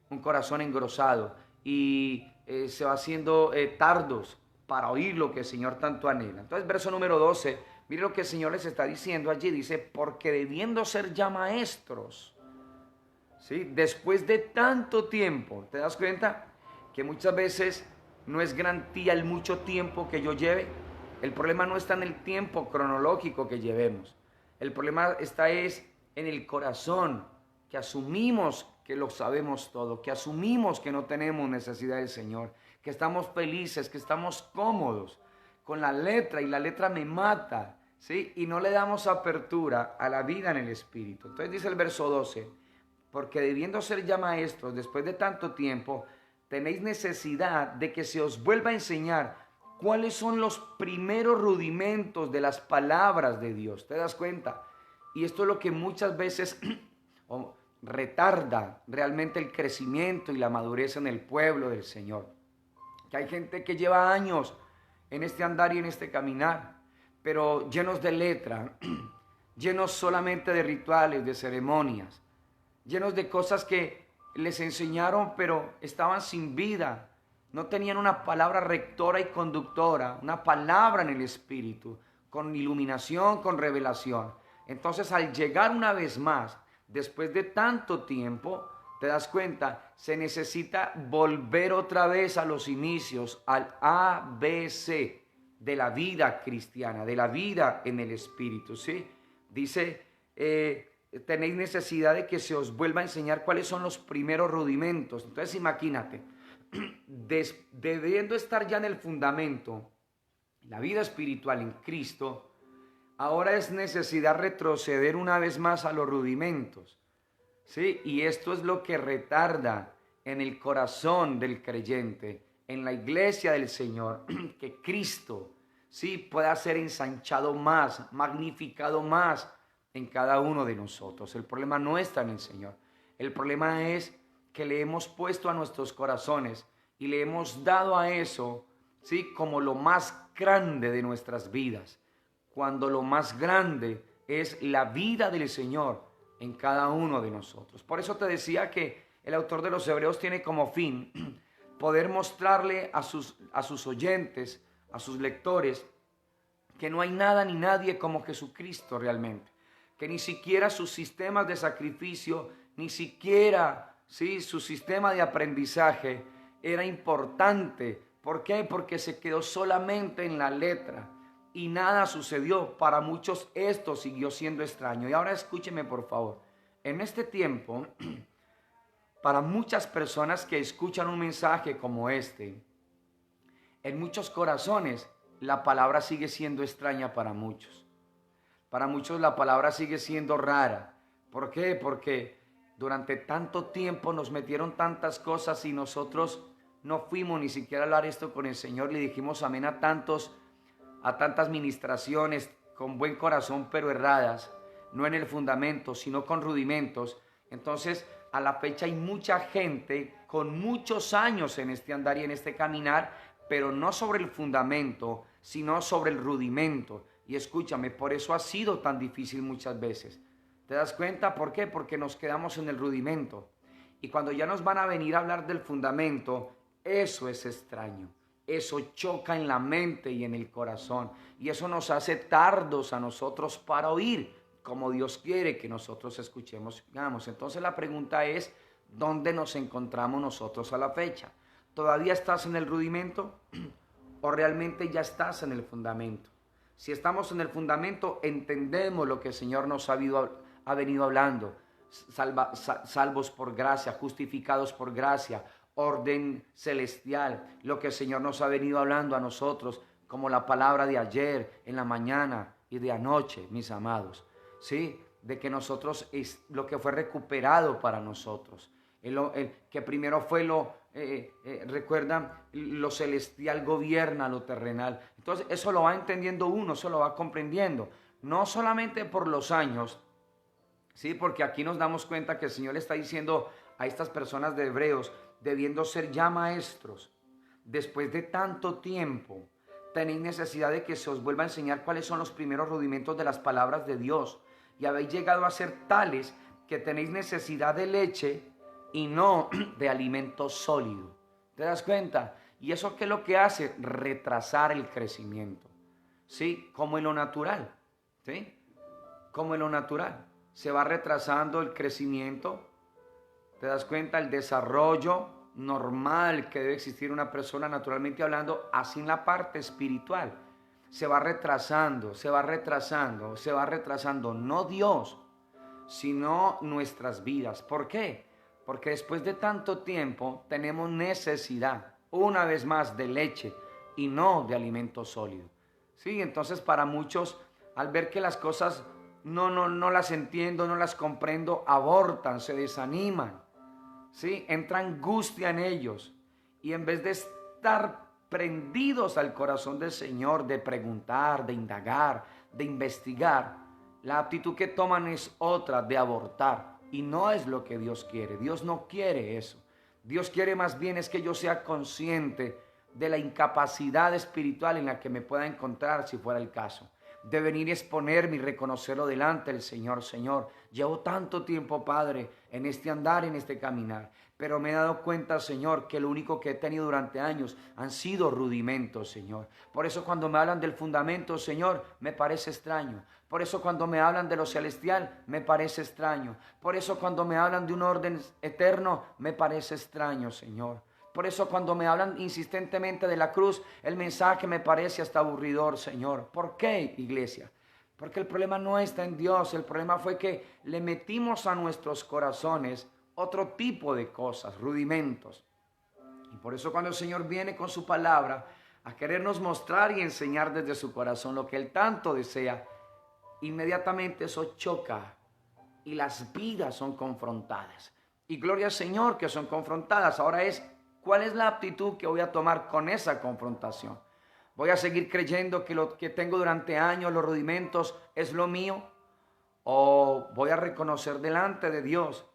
un corazón engrosado. Y se va haciendo tardos para oír lo que el Señor tanto anhela. Entonces, verso número 12, mire lo que el Señor les está diciendo allí. Dice, porque debiendo ser ya maestros, ¿sí? Después de tanto tiempo, ¿te das cuenta? Que muchas veces no es garantía el mucho tiempo que yo lleve. El problema no está en el tiempo cronológico que llevemos. El problema está es en el corazón, que asumimos que lo sabemos todo, que asumimos que no tenemos necesidad del Señor, que estamos felices, que estamos cómodos con la letra y la letra me mata, ¿sí? Y no le damos apertura a la vida en el Espíritu. Entonces dice el verso 12, porque debiendo ser ya maestros después de tanto tiempo, tenéis necesidad de que se os vuelva a enseñar cuáles son los primeros rudimentos de las palabras de Dios. ¿Te das cuenta? Y esto es lo que muchas veces retarda realmente el crecimiento y la madurez en el pueblo del Señor. Que hay gente que lleva años en este andar y en este caminar, pero llenos de letra, llenos solamente de rituales, de ceremonias, llenos de cosas que les enseñaron pero estaban sin vida, no tenían una palabra rectora y conductora, una palabra en el Espíritu, con iluminación, con revelación. Entonces, al llegar una vez más, después de tanto tiempo, te das cuenta, se necesita volver otra vez a los inicios, al ABC de la vida cristiana, de la vida en el Espíritu, ¿sí? Dice, tenéis necesidad de que se os vuelva a enseñar cuáles son los primeros rudimentos. Entonces, imagínate, debiendo estar ya en el fundamento, la vida espiritual en Cristo, ahora es necesidad retroceder una vez más a los rudimentos, ¿sí? Y esto es lo que retarda en el corazón del creyente, en la iglesia del Señor, que Cristo, ¿sí?, pueda ser ensanchado más, magnificado más en cada uno de nosotros. El problema no está en el Señor. El problema es que le hemos puesto a nuestros corazones y le hemos dado a eso, ¿sí?, como lo más grande de nuestras vidas, cuando lo más grande es la vida del Señor en cada uno de nosotros. Por eso te decía que el autor de los Hebreos tiene como fin poder mostrarle a sus oyentes, a sus lectores, que no hay nada ni nadie como Jesucristo realmente, que ni siquiera sus sistemas de sacrificio, ni siquiera, ¿sí?, su sistema de aprendizaje era importante. ¿Por qué? Porque se quedó solamente en la letra y nada sucedió. Para muchos esto siguió siendo extraño. Y ahora escúcheme, por favor. En este tiempo, para muchas personas que escuchan un mensaje como este, en muchos corazones la palabra sigue siendo extraña para muchos. Para muchos la palabra sigue siendo rara. ¿Por qué? Porque durante tanto tiempo nos metieron tantas cosas y nosotros no fuimos ni siquiera a hablar esto con el Señor. Le dijimos amén a tantas ministraciones con buen corazón pero erradas, no en el fundamento sino con rudimentos. Entonces a la fecha hay mucha gente con muchos años en este andar y en este caminar, pero no sobre el fundamento sino sobre el rudimento. Y escúchame, por eso ha sido tan difícil muchas veces. ¿Te das cuenta? ¿Por qué? Porque nos quedamos en el rudimento. Y cuando ya nos van a venir a hablar del fundamento, eso es extraño. Eso choca en la mente y en el corazón. Y eso nos hace tardos a nosotros para oír, como Dios quiere que nosotros escuchemos. Entonces la pregunta es, ¿dónde nos encontramos nosotros a la fecha? ¿Todavía estás en el rudimento o realmente ya estás en el fundamento? Si estamos en el fundamento, entendemos lo que el Señor nos ha venido hablando. Salvos por gracia, justificados por gracia, orden celestial, lo que el Señor nos ha venido hablando a nosotros, como la palabra de ayer, en la mañana y de anoche, mis amados, ¿sí? De que nosotros es lo que fue recuperado para nosotros. que primero fue recuerdan, lo celestial gobierna lo terrenal. Entonces eso lo va entendiendo uno, eso lo va comprendiendo. No solamente por los años, ¿sí? Porque aquí nos damos cuenta que el Señor le está diciendo a estas personas de Hebreos, debiendo ser ya maestros, después de tanto tiempo, tenéis necesidad de que se os vuelva a enseñar cuáles son los primeros rudimentos de las palabras de Dios. Y habéis llegado a ser tales que tenéis necesidad de leche y no de alimento sólido. ¿Te das cuenta? ¿Y eso qué es lo que hace? Retrasar el crecimiento. ¿Sí? Como en lo natural. ¿Sí? Como en lo natural. Se va retrasando el crecimiento. ¿Te das cuenta? El desarrollo normal que debe existir una persona, naturalmente hablando, así en la parte espiritual. Se va retrasando, se va retrasando, se va retrasando. No Dios, sino nuestras vidas. ¿Por qué? Porque después de tanto tiempo tenemos necesidad, una vez más, de leche y no de alimento sólido. Sí, entonces para muchos, al ver que las cosas no las entiendo, no las comprendo, abortan, se desaniman. ¿Sí? Entra angustia en ellos. Y en vez de estar prendidos al corazón del Señor, de preguntar, de indagar, de investigar, la actitud que toman es otra, de abortar. Y no es lo que Dios quiere. Dios no quiere eso. Dios quiere más bien es que yo sea consciente de la incapacidad espiritual en la que me pueda encontrar si fuera el caso. De venir y exponerme y reconocerlo delante del Señor. Señor, llevo tanto tiempo, Padre, en este andar, en este caminar, pero me he dado cuenta, Señor, que lo único que he tenido durante años han sido rudimentos, Señor. Por eso cuando me hablan del fundamento, Señor, me parece extraño. Por eso cuando me hablan de lo celestial, me parece extraño. Por eso cuando me hablan de un orden eterno, me parece extraño, Señor. Por eso cuando me hablan insistentemente de la cruz, el mensaje me parece hasta aburridor, Señor. ¿Por qué, iglesia? Porque el problema no está en Dios. El problema fue que le metimos a nuestros corazones otro tipo de cosas, rudimentos. Y por eso cuando el Señor viene con su palabra a querernos mostrar y enseñar desde su corazón lo que Él tanto desea, inmediatamente eso choca y las vidas son confrontadas. Y gloria al Señor que son confrontadas. Ahora es, ¿cuál es la actitud que voy a tomar con esa confrontación? ¿Voy a seguir creyendo que lo que tengo durante años, los rudimentos, es lo mío? ¿O voy a reconocer delante de Dios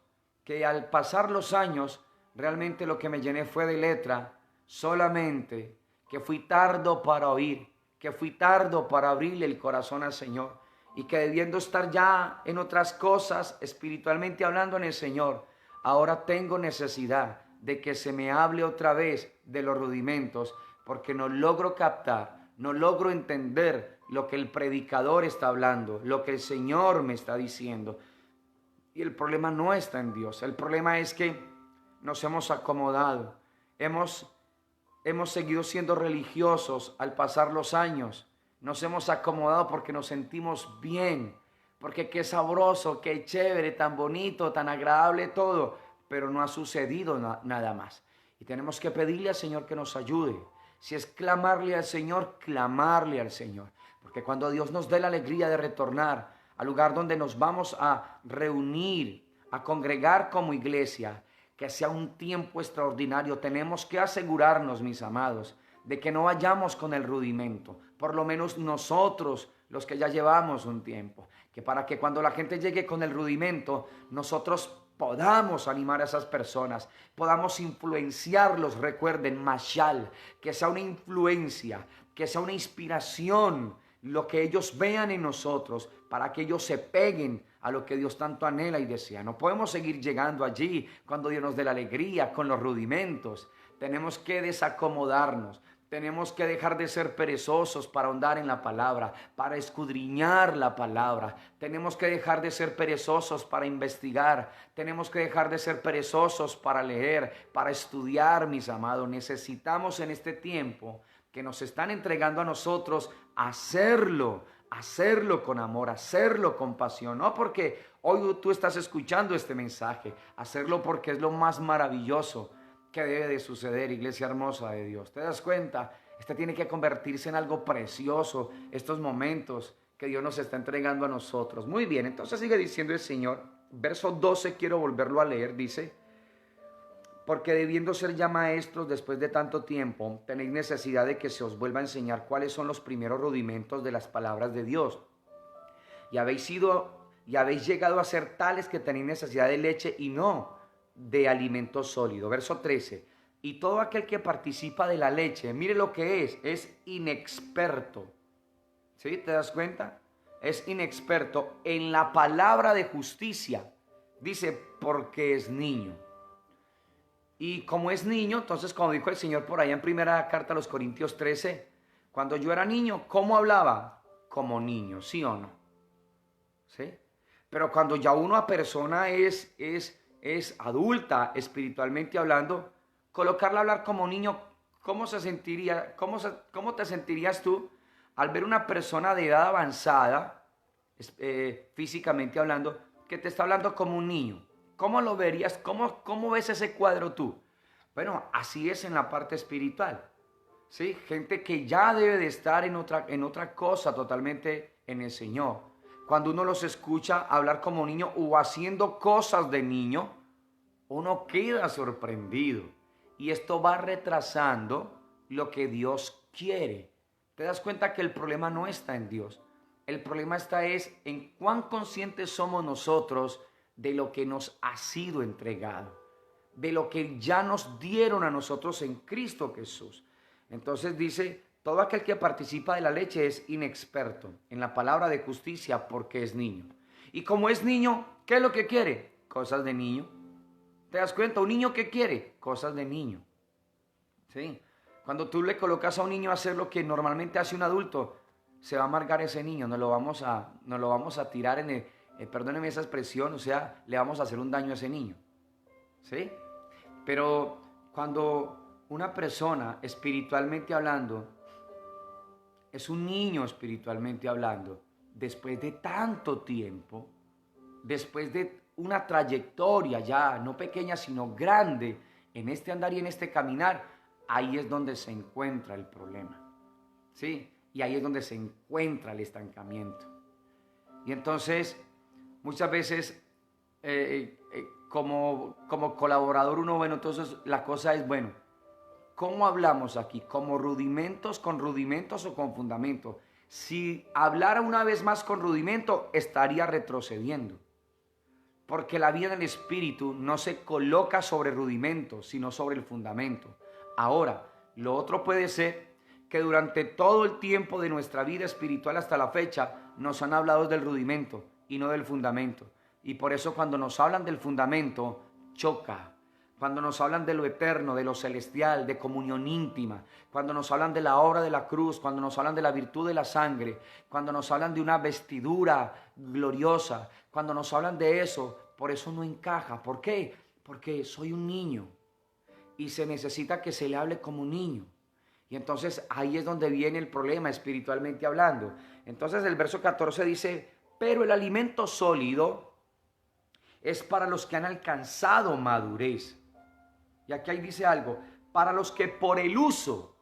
que al pasar los años, realmente lo que me llené fue de letra, solamente que fui tardo para oír, que fui tardo para abrirle el corazón al Señor y que debiendo estar ya en otras cosas, espiritualmente hablando en el Señor, ahora tengo necesidad de que se me hable otra vez de los rudimentos, porque no logro captar, no logro entender lo que el predicador está hablando, lo que el Señor me está diciendo. Y el problema no está en Dios, el problema es que nos hemos acomodado, hemos seguido siendo religiosos al pasar los años, nos hemos acomodado porque nos sentimos bien, porque qué sabroso, qué chévere, tan bonito, tan agradable todo, pero no ha sucedido nada más. Y tenemos que pedirle al Señor que nos ayude. Si es clamarle al Señor, clamarle al Señor. Porque cuando Dios nos dé la alegría de retornar al lugar donde nos vamos a reunir, a congregar como iglesia, que sea un tiempo extraordinario, tenemos que asegurarnos, mis amados, de que no vayamos con el rudimento, por lo menos nosotros, los que ya llevamos un tiempo, que para que cuando la gente llegue con el rudimento, nosotros podamos animar a esas personas, podamos influenciarlos, recuerden, mashal, que sea una influencia, que sea una inspiración, lo que ellos vean en nosotros, para que ellos se peguen a lo que Dios tanto anhela y desea. No podemos seguir llegando allí cuando Dios nos dé la alegría con los rudimentos. Tenemos que desacomodarnos. Tenemos que dejar de ser perezosos para ahondar en la palabra, para escudriñar la palabra. Tenemos que dejar de ser perezosos para investigar. Tenemos que dejar de ser perezosos para leer, para estudiar, mis amados. Necesitamos en este tiempo que nos están entregando a nosotros hacerlo con amor, hacerlo con pasión. No porque hoy tú estás escuchando este mensaje, hacerlo porque es lo más maravilloso que debe de suceder, iglesia hermosa de Dios. ¿Te das cuenta? Este tiene que convertirse en algo precioso, estos momentos que Dios nos está entregando a nosotros. Muy bien, entonces sigue diciendo el Señor, verso 12, quiero volverlo a leer, dice: Porque debiendo ser ya maestros después de tanto tiempo, tenéis necesidad de que se os vuelva a enseñar cuáles son los primeros rudimentos de las palabras de Dios. Y habéis llegado a ser tales que tenéis necesidad de leche y no de alimento sólido. Verso 13. Y todo aquel que participa de la leche, mire lo que es inexperto. ¿Sí? ¿Te das cuenta? Es inexperto en la palabra de justicia. Dice, porque es niño. Y como es niño, entonces como dijo el Señor por allá en primera carta a los Corintios 13, cuando yo era niño, ¿cómo hablaba? Como niño, ¿sí o no? ¿Sí? Pero cuando ya una persona es adulta espiritualmente hablando, colocarla a hablar como niño, ¿cómo se sentiría? ¿Cómo te sentirías tú al ver una persona de edad avanzada, físicamente hablando, que te está hablando como un niño? ¿Cómo lo verías? ¿Cómo ves ese cuadro tú? Bueno, así es en la parte espiritual. ¿Sí? Gente que ya debe de estar en otra cosa totalmente en el Señor. Cuando uno los escucha hablar como niño o haciendo cosas de niño, uno queda sorprendido. Y esto va retrasando lo que Dios quiere. Te das cuenta que el problema no está en Dios. El problema está en cuán conscientes somos nosotros de lo que nos ha sido entregado, de lo que ya nos dieron a nosotros en Cristo Jesús. Entonces dice, todo aquel que participa de la leche es inexperto en la palabra de justicia porque es niño. Y como es niño, ¿qué es lo que quiere? Cosas de niño. ¿Te das cuenta? ¿Un niño qué quiere? Cosas de niño. ¿Sí? Cuando tú le colocas a un niño a hacer lo que normalmente hace un adulto, se va a amargar ese niño, nos lo vamos a tirar en el, perdónenme esa expresión, o sea, le vamos a hacer un daño a ese niño. ¿Sí? Pero cuando una persona espiritualmente hablando, es un niño espiritualmente hablando, después de tanto tiempo, después de una trayectoria ya no pequeña sino grande en este andar y en este caminar, ahí es donde se encuentra el problema. ¿Sí? Y ahí es donde se encuentra el estancamiento. Y entonces, muchas veces, como colaborador uno, bueno, entonces la cosa es, bueno, ¿cómo hablamos aquí? ¿Como rudimentos, con rudimentos o con fundamento? Si hablara una vez más con rudimento, estaría retrocediendo. Porque la vida del espíritu no se coloca sobre rudimentos, sino sobre el fundamento. Ahora, lo otro puede ser que durante todo el tiempo de nuestra vida espiritual hasta la fecha nos han hablado del rudimento y no del fundamento. Y por eso cuando nos hablan del fundamento, choca. Cuando nos hablan de lo eterno, de lo celestial, de comunión íntima, cuando nos hablan de la obra de la cruz, cuando nos hablan de la virtud de la sangre, cuando nos hablan de una vestidura gloriosa, cuando nos hablan de eso, por eso no encaja. ¿Por qué? Porque soy un niño y se necesita que se le hable como un niño. Y entonces ahí es donde viene el problema espiritualmente hablando. Entonces el verso 14 dice, pero el alimento sólido es para los que han alcanzado madurez. Y aquí ahí dice algo, para los que por el uso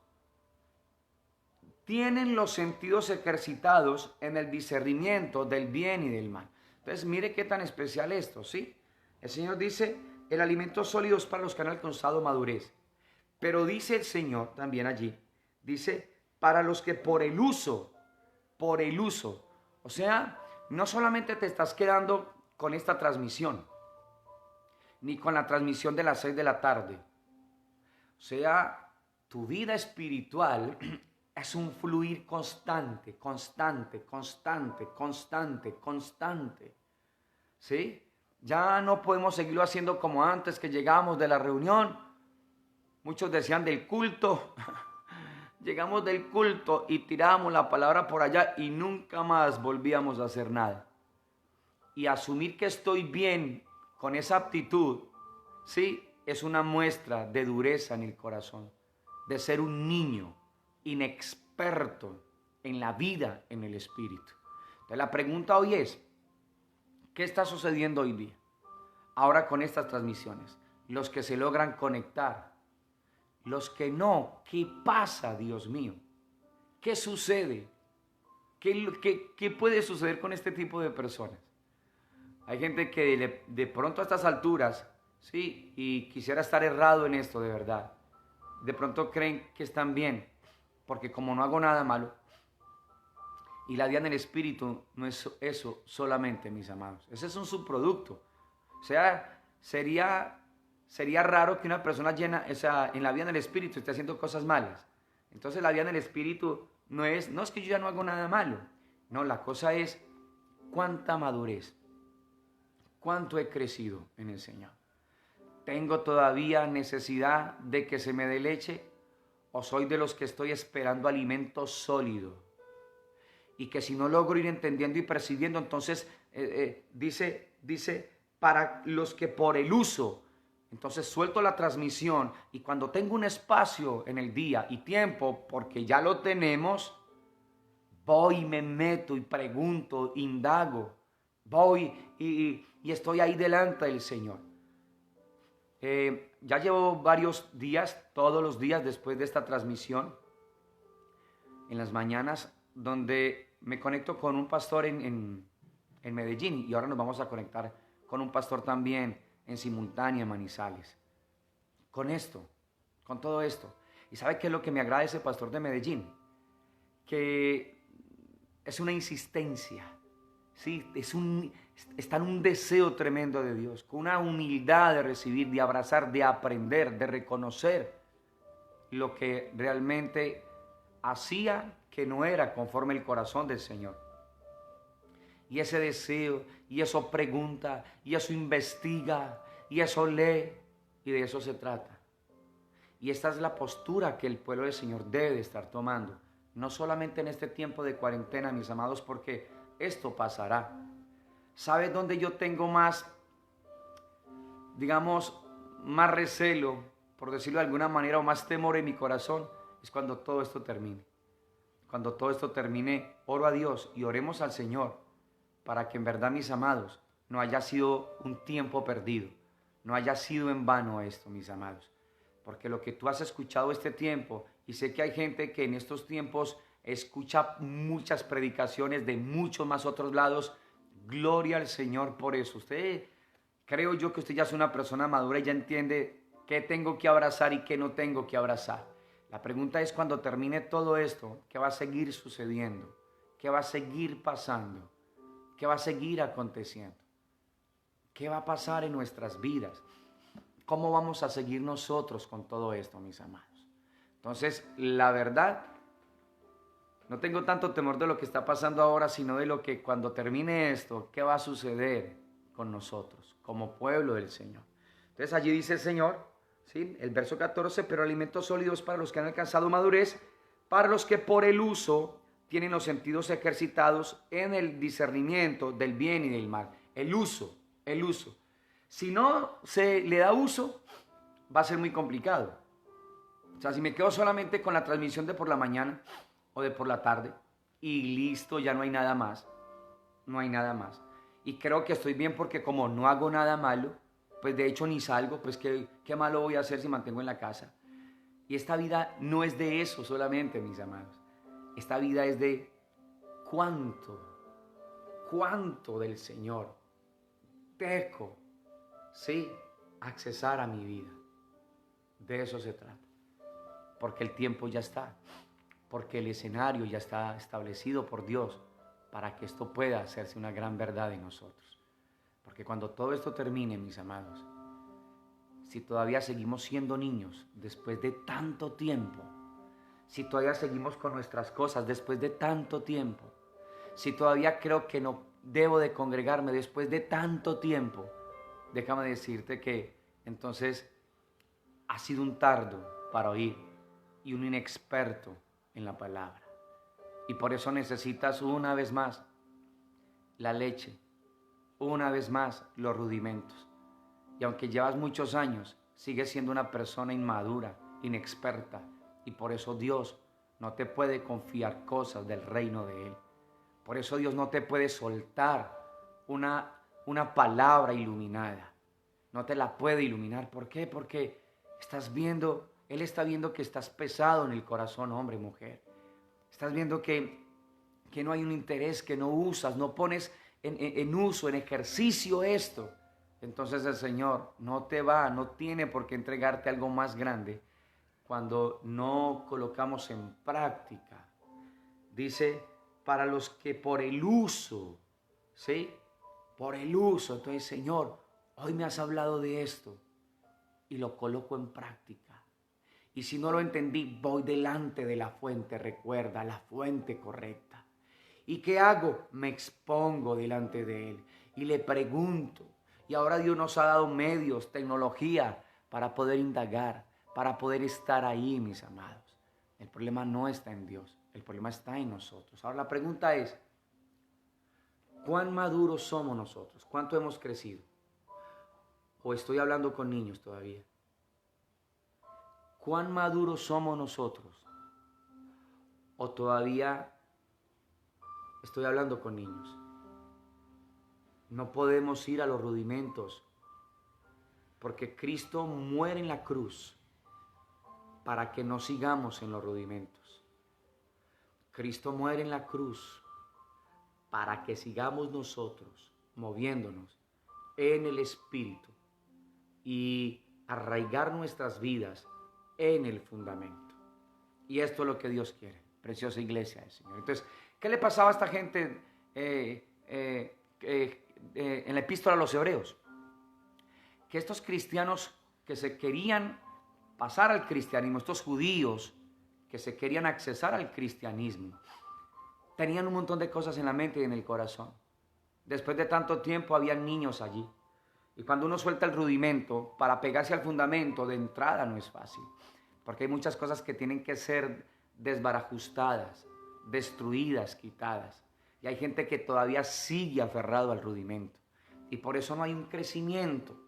tienen los sentidos ejercitados en el discernimiento del bien y del mal. Entonces mire qué tan especial esto, ¿sí? El Señor dice, el alimento sólido es para los que han alcanzado madurez. Pero dice el Señor también allí, dice, para los que por el uso, o sea, no solamente te estás quedando con esta transmisión, ni con la transmisión de las 6 de la tarde. O sea, tu vida espiritual es un fluir constante, ¿sí? Ya no podemos seguirlo haciendo como antes, que llegábamos de la reunión. Muchos decían del culto. Llegamos del culto y tirábamos la palabra por allá y nunca más volvíamos a hacer nada. Y asumir que estoy bien con esa actitud, sí, es una muestra de dureza en el corazón, de ser un niño inexperto en la vida, en el espíritu. Entonces la pregunta hoy es, ¿qué está sucediendo hoy día? Ahora con estas transmisiones, los que se logran conectar, los que no, ¿qué pasa, Dios mío? ¿Qué sucede? ¿Qué puede suceder con este tipo de personas? Hay gente que de pronto a estas alturas Sí, y quisiera estar errado en esto, de verdad. De pronto creen que están bien, porque como no hago nada malo, y la vida en el espíritu no es eso solamente, mis amados. Ese es un subproducto. O sea, sería raro que una persona llena, o sea, en la vida en el espíritu esté haciendo cosas malas. Entonces la vida en el espíritu no es que yo ya no hago nada malo. No, la cosa es cuánta madurez, cuánto he crecido en el Señor. ¿Tengo todavía necesidad de que se me dé leche? ¿O soy de los que estoy esperando alimento sólido? Y que si no logro ir entendiendo y percibiendo, entonces dice, para los que por el uso, entonces suelto la transmisión y cuando tengo un espacio en el día y tiempo, porque ya lo tenemos, voy y me meto y pregunto, indago, voy y estoy ahí delante del Señor. Ya llevo varios días, todos los días después de esta transmisión, en las mañanas, donde me conecto con un pastor en Medellín y ahora nos vamos a conectar con un pastor también en simultánea en Manizales. Con esto, con todo esto. ¿Y sabe qué es lo que me agrada ese pastor de Medellín? Que es una insistencia, ¿sí? Está en un deseo tremendo de Dios, con una humildad de recibir, de abrazar, de aprender, de reconocer lo que realmente hacía que no era conforme el corazón del Señor. Y ese deseo, y eso pregunta, y eso investiga, y eso lee, y de eso se trata. Y esta es la postura que el pueblo del Señor debe estar tomando, no solamente en este tiempo de cuarentena, mis amados, porque esto pasará. ¿Sabes dónde yo tengo más, digamos, más recelo, por decirlo de alguna manera, o más temor en mi corazón? Es cuando todo esto termine. Cuando todo esto termine, oro a Dios y oremos al Señor para que en verdad, mis amados, no haya sido un tiempo perdido, no haya sido en vano esto, mis amados. Porque lo que tú has escuchado este tiempo, y sé que hay gente que en estos tiempos escucha muchas predicaciones de muchos más otros lados, gloria al Señor por eso. Creo yo que usted ya es una persona madura y ya entiende qué tengo que abrazar y qué no tengo que abrazar. La pregunta es cuando termine todo esto, ¿qué va a seguir sucediendo? ¿Qué va a seguir pasando? ¿Qué va a seguir aconteciendo? ¿Qué va a pasar en nuestras vidas? ¿Cómo vamos a seguir nosotros con todo esto, mis amados? Entonces, la verdad, no tengo tanto temor de lo que está pasando ahora, sino de lo que cuando termine esto, ¿qué va a suceder con nosotros como pueblo del Señor? Entonces allí dice el Señor, ¿sí? El verso 14, pero alimentos sólidos para los que han alcanzado madurez, para los que por el uso tienen los sentidos ejercitados en el discernimiento del bien y del mal. El uso. Si no se le da uso, va a ser muy complicado. O sea, si me quedo solamente con la transmisión de por la mañana o de por la tarde y listo, ya no hay nada más. No hay nada más. Y creo que estoy bien porque como no hago nada malo, pues de hecho ni salgo, pues qué malo voy a hacer si mantengo en la casa. Y esta vida no es de eso solamente, mis amados. Esta vida es de cuánto del Señor dejo, sí, accesar a mi vida. De eso se trata. Porque el tiempo ya está, porque el escenario ya está establecido por Dios para que esto pueda hacerse una gran verdad en nosotros. Porque cuando todo esto termine, mis amados, si todavía seguimos siendo niños después de tanto tiempo, si todavía seguimos con nuestras cosas después de tanto tiempo, si todavía creo que no debo de congregarme después de tanto tiempo, déjame decirte que entonces ha sido un tardo para oír y un inexperto en la palabra. Y por eso necesitas una vez más la leche, una vez más los rudimentos. Y aunque llevas muchos años, sigues siendo una persona inmadura, inexperta. Y por eso Dios no te puede confiar cosas del reino de Él. Por eso Dios no te puede soltar una palabra iluminada. No te la puede iluminar. ¿Por qué? Porque Él está viendo que estás pesado en el corazón, hombre, mujer. Estás viendo que no hay un interés, que no usas, no pones en uso, en ejercicio esto. Entonces el Señor no tiene por qué entregarte algo más grande cuando no colocamos en práctica. Dice, para los que por el uso, ¿sí? Por el uso. Entonces, Señor, hoy me has hablado de esto y lo coloco en práctica. Y si no lo entendí, voy delante de la fuente, recuerda, la fuente correcta. ¿Y qué hago? Me expongo delante de Él y le pregunto. Y ahora Dios nos ha dado medios, tecnología para poder indagar, para poder estar ahí, mis amados. El problema no está en Dios, el problema está en nosotros. Ahora la pregunta es, ¿cuán maduros somos nosotros? ¿Cuánto hemos crecido? ¿O estoy hablando con niños todavía? ¿Cuán maduros somos nosotros? ¿O todavía estoy hablando con niños? No podemos ir a los rudimentos, porque Cristo muere en la cruz para que no sigamos en los rudimentos. Cristo muere en la cruz para que sigamos nosotros moviéndonos en el Espíritu y arraigar nuestras vidas en el fundamento. Y esto es lo que Dios quiere, preciosa iglesia del Señor. Entonces, ¿qué le pasaba a esta gente en la epístola a los Hebreos? Que estos cristianos que se querían pasar al cristianismo, estos judíos que se querían accesar al cristianismo, tenían un montón de cosas en la mente y en el corazón. Después de tanto tiempo habían niños allí. Y cuando uno suelta el rudimento para pegarse al fundamento, de entrada no es fácil. Porque hay muchas cosas que tienen que ser desbarajustadas, destruidas, quitadas. Y hay gente que todavía sigue aferrado al rudimento. Y por eso no hay un crecimiento.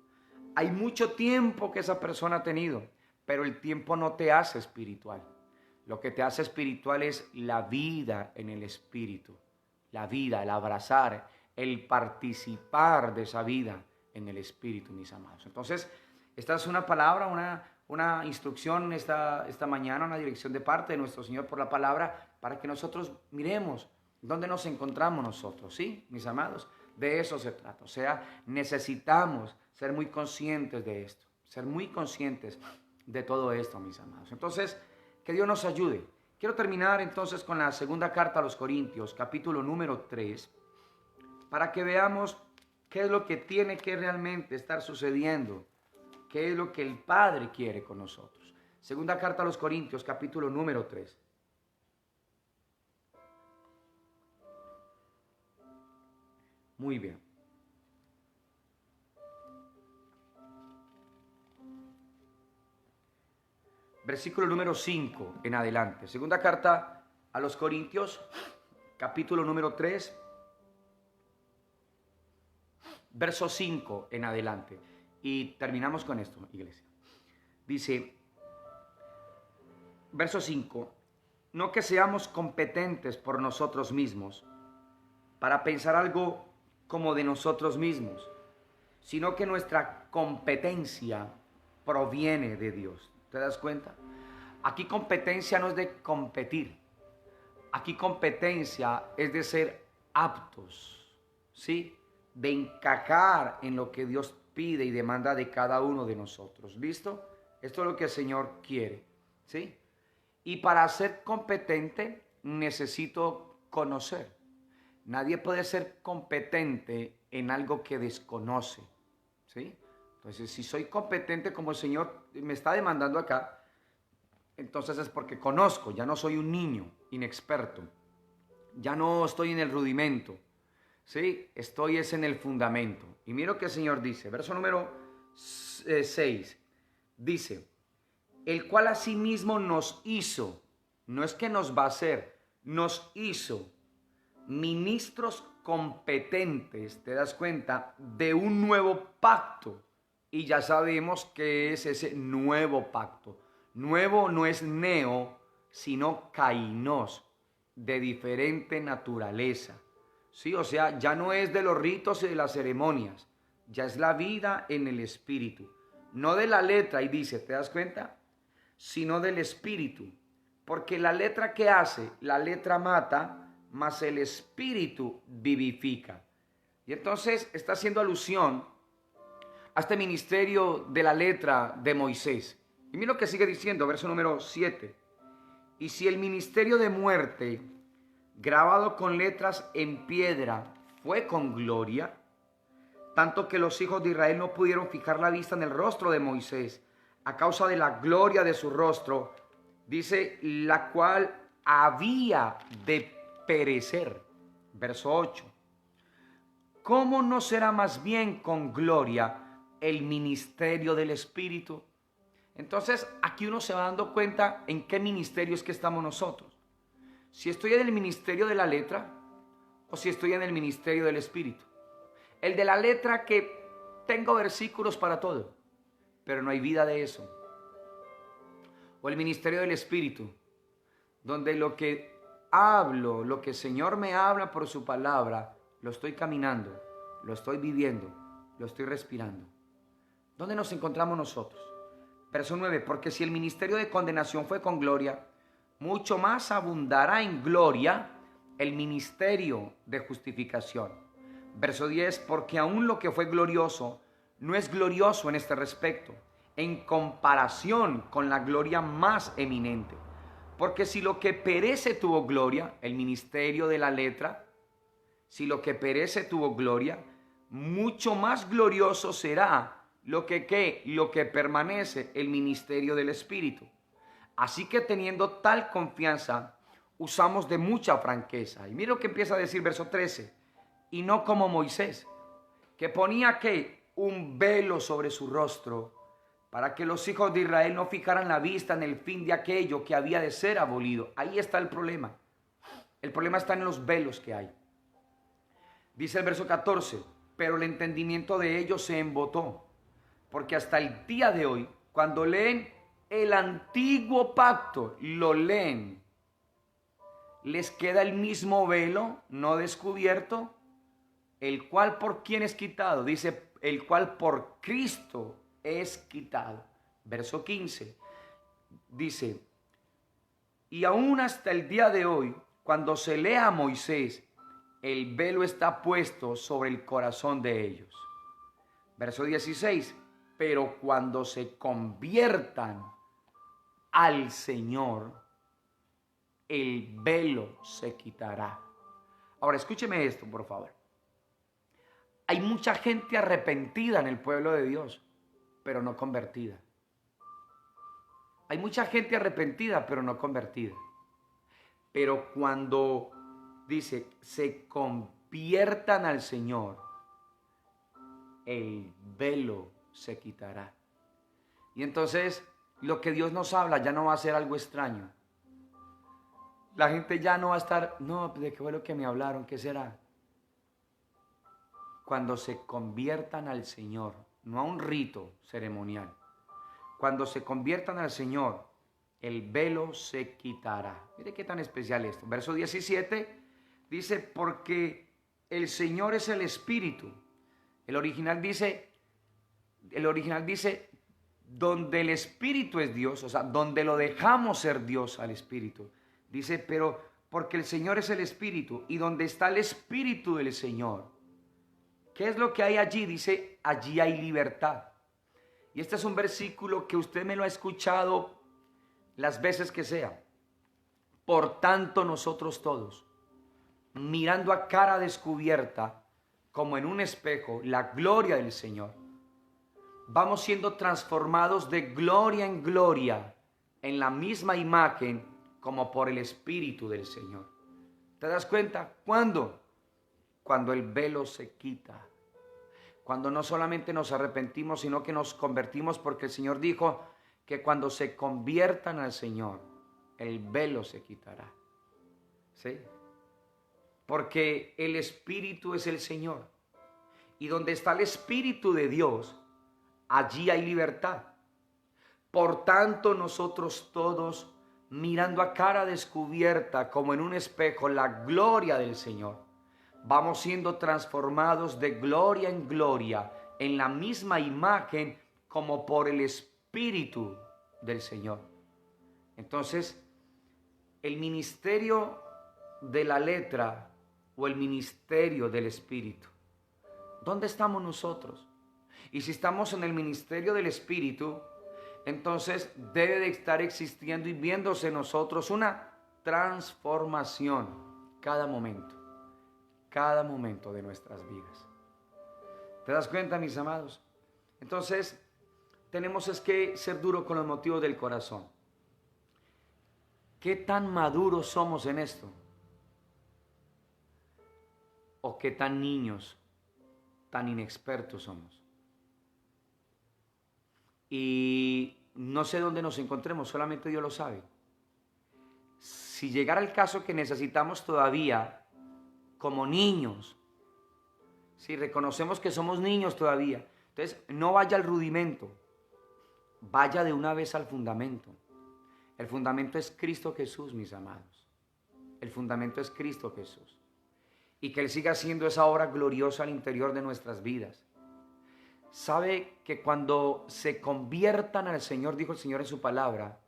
Hay mucho tiempo que esa persona ha tenido, pero el tiempo no te hace espiritual. Lo que te hace espiritual es la vida en el Espíritu. La vida, el abrazar, el participar de esa vida en el Espíritu, mis amados. Entonces, esta es una palabra, una instrucción esta mañana, una dirección de parte de nuestro Señor por la palabra, para que nosotros miremos dónde nos encontramos nosotros, ¿sí, mis amados? De eso se trata. O sea, necesitamos ser muy conscientes de esto, ser muy conscientes de todo esto, mis amados. Entonces, que Dios nos ayude. Quiero terminar entonces con la segunda carta a los Corintios, capítulo número 3, para que veamos qué es lo que tiene que realmente estar sucediendo, qué es lo que el Padre quiere con nosotros. Segunda carta a los Corintios, capítulo número 3. Muy bien. Versículo número 5 en adelante. Segunda carta a los Corintios, capítulo número 3, verso 5 en adelante. Y terminamos con esto, iglesia. Dice, verso 5, no que seamos competentes por nosotros mismos para pensar algo como de nosotros mismos, sino que nuestra competencia proviene de Dios. ¿Te das cuenta? Aquí competencia no es de competir. Aquí competencia es de ser aptos, ¿sí? De encajar en lo que Dios pide y demanda de cada uno de nosotros. ¿Listo? Esto es lo que el Señor quiere, ¿sí? Y para ser competente necesito conocer. Nadie puede ser competente en algo que desconoce, ¿sí? Entonces, si soy competente como el Señor me está demandando acá, entonces es porque conozco, ya no soy un niño inexperto, ya no estoy en el rudimento, ¿sí? Estoy es en el fundamento. Y mira lo que el Señor dice, verso número 6, dice, el cual asimismo nos hizo, no es que nos va a hacer, nos hizo ministros competentes, ¿te das cuenta? De un nuevo pacto. Y ya sabemos qué es ese nuevo pacto. Nuevo no es neo, sino kainos, de diferente naturaleza. ¿Sí? O sea, ya no es de los ritos y de las ceremonias, ya es la vida en el Espíritu. No de la letra, y dice, ¿te das cuenta? Sino del Espíritu. Porque la letra, ¿qué hace? La letra mata, mas el Espíritu vivifica. Y entonces está haciendo alusión a este ministerio de la letra de Moisés. Y mira lo que sigue diciendo, verso número 7. Y si el ministerio de muerte, grabado con letras en piedra, fue con gloria, tanto que los hijos de Israel no pudieron fijar la vista en el rostro de Moisés, a causa de la gloria de su rostro, dice, la cual había de perecer. Verso 8. ¿Cómo no será más bien con gloria el ministerio del Espíritu? Entonces aquí uno se va dando cuenta en qué ministerio es que estamos nosotros. Si estoy en el ministerio de la letra o si estoy en el ministerio del Espíritu. El de la letra, que tengo versículos para todo, pero no hay vida de eso. O el ministerio del Espíritu, donde lo que hablo, lo que el Señor me habla por su palabra, lo estoy caminando, lo estoy viviendo, lo estoy respirando. ¿Dónde nos encontramos nosotros? Verso 9, porque si el ministerio de condenación fue con gloria, mucho más abundará en gloria el ministerio de justificación. Verso 10, porque aún lo que fue glorioso no es glorioso en este respecto, en comparación con la gloria más eminente. Porque si lo que perece tuvo gloria, el ministerio de la letra, si lo que perece tuvo gloria, mucho más glorioso será lo que permanece, el ministerio del Espíritu. Así que teniendo tal confianza, usamos de mucha franqueza. Y mira lo que empieza a decir verso 13. Y no como Moisés, que ponía un velo sobre su rostro, para que los hijos de Israel no fijaran la vista en el fin de aquello que había de ser abolido. Ahí está el problema. El problema está en los velos que hay. Dice el verso 14, pero el entendimiento de ellos se embotó, porque hasta el día de hoy, cuando leen el antiguo pacto, lo leen, les queda el mismo velo no descubierto, el cual por quién es quitado. Dice, el cual por Cristo es quitado. Verso 15 dice, y aún hasta el día de hoy, cuando se lea a Moisés, el velo está puesto sobre el corazón de ellos. Verso 16, pero cuando se conviertan al Señor, el velo se quitará. Ahora escúcheme esto, por favor. Hay mucha gente arrepentida en el pueblo de Dios, pero no convertida. Hay mucha gente arrepentida, pero no convertida. Pero cuando dice, se conviertan al Señor, el velo se quitará. Y entonces lo que Dios nos habla ya no va a ser algo extraño. La gente ya no va a estar, no, ¿de qué fue lo que me hablaron? ¿Qué será? Cuando se conviertan al Señor, no a un rito ceremonial. Cuando se conviertan al Señor, el velo se quitará. Mire qué tan especial esto. Verso 17 dice, porque el Señor es el Espíritu. El original dice, donde el Espíritu es Dios, o sea, donde lo dejamos ser Dios al Espíritu. Dice, pero porque el Señor es el Espíritu, y donde está el Espíritu del Señor, ¿qué es lo que hay allí? Dice, allí hay libertad. Y este es un versículo que usted me lo ha escuchado las veces que sea. Por tanto, nosotros todos, mirando a cara descubierta, como en un espejo, la gloria del Señor, vamos siendo transformados de gloria en gloria, en la misma imagen, como por el Espíritu del Señor. ¿Te das cuenta? ¿Cuándo? Cuando el velo se quita. Cuando no solamente nos arrepentimos, sino que nos convertimos, porque el Señor dijo que cuando se conviertan al Señor, el velo se quitará. ¿Sí? Porque el Espíritu es el Señor. Y donde está el Espíritu de Dios, allí hay libertad. Por tanto, nosotros todos, mirando a cara descubierta, como en un espejo, la gloria del Señor, vamos siendo transformados de gloria en gloria, en la misma imagen, como por el Espíritu del Señor. Entonces, el ministerio de la letra o el ministerio del Espíritu, ¿dónde estamos nosotros? Y si estamos en el ministerio del Espíritu, entonces debe de estar existiendo y viéndose en nosotros una transformación cada momento de nuestras vidas. ¿Te das cuenta, mis amados? Entonces, tenemos es que ser duros con los motivos del corazón. ¿Qué tan maduros somos en esto? ¿O qué tan niños, tan inexpertos somos? Y no sé dónde nos encontremos, solamente Dios lo sabe. Si llegara el caso que necesitamos todavía, como niños, si reconocemos que somos niños todavía, entonces no vaya al rudimento, vaya de una vez al fundamento. El fundamento es Cristo Jesús, mis amados. El fundamento es Cristo Jesús. Y que Él siga haciendo esa obra gloriosa al interior de nuestras vidas. Sabe que cuando se conviertan al Señor, dijo el Señor en su palabra,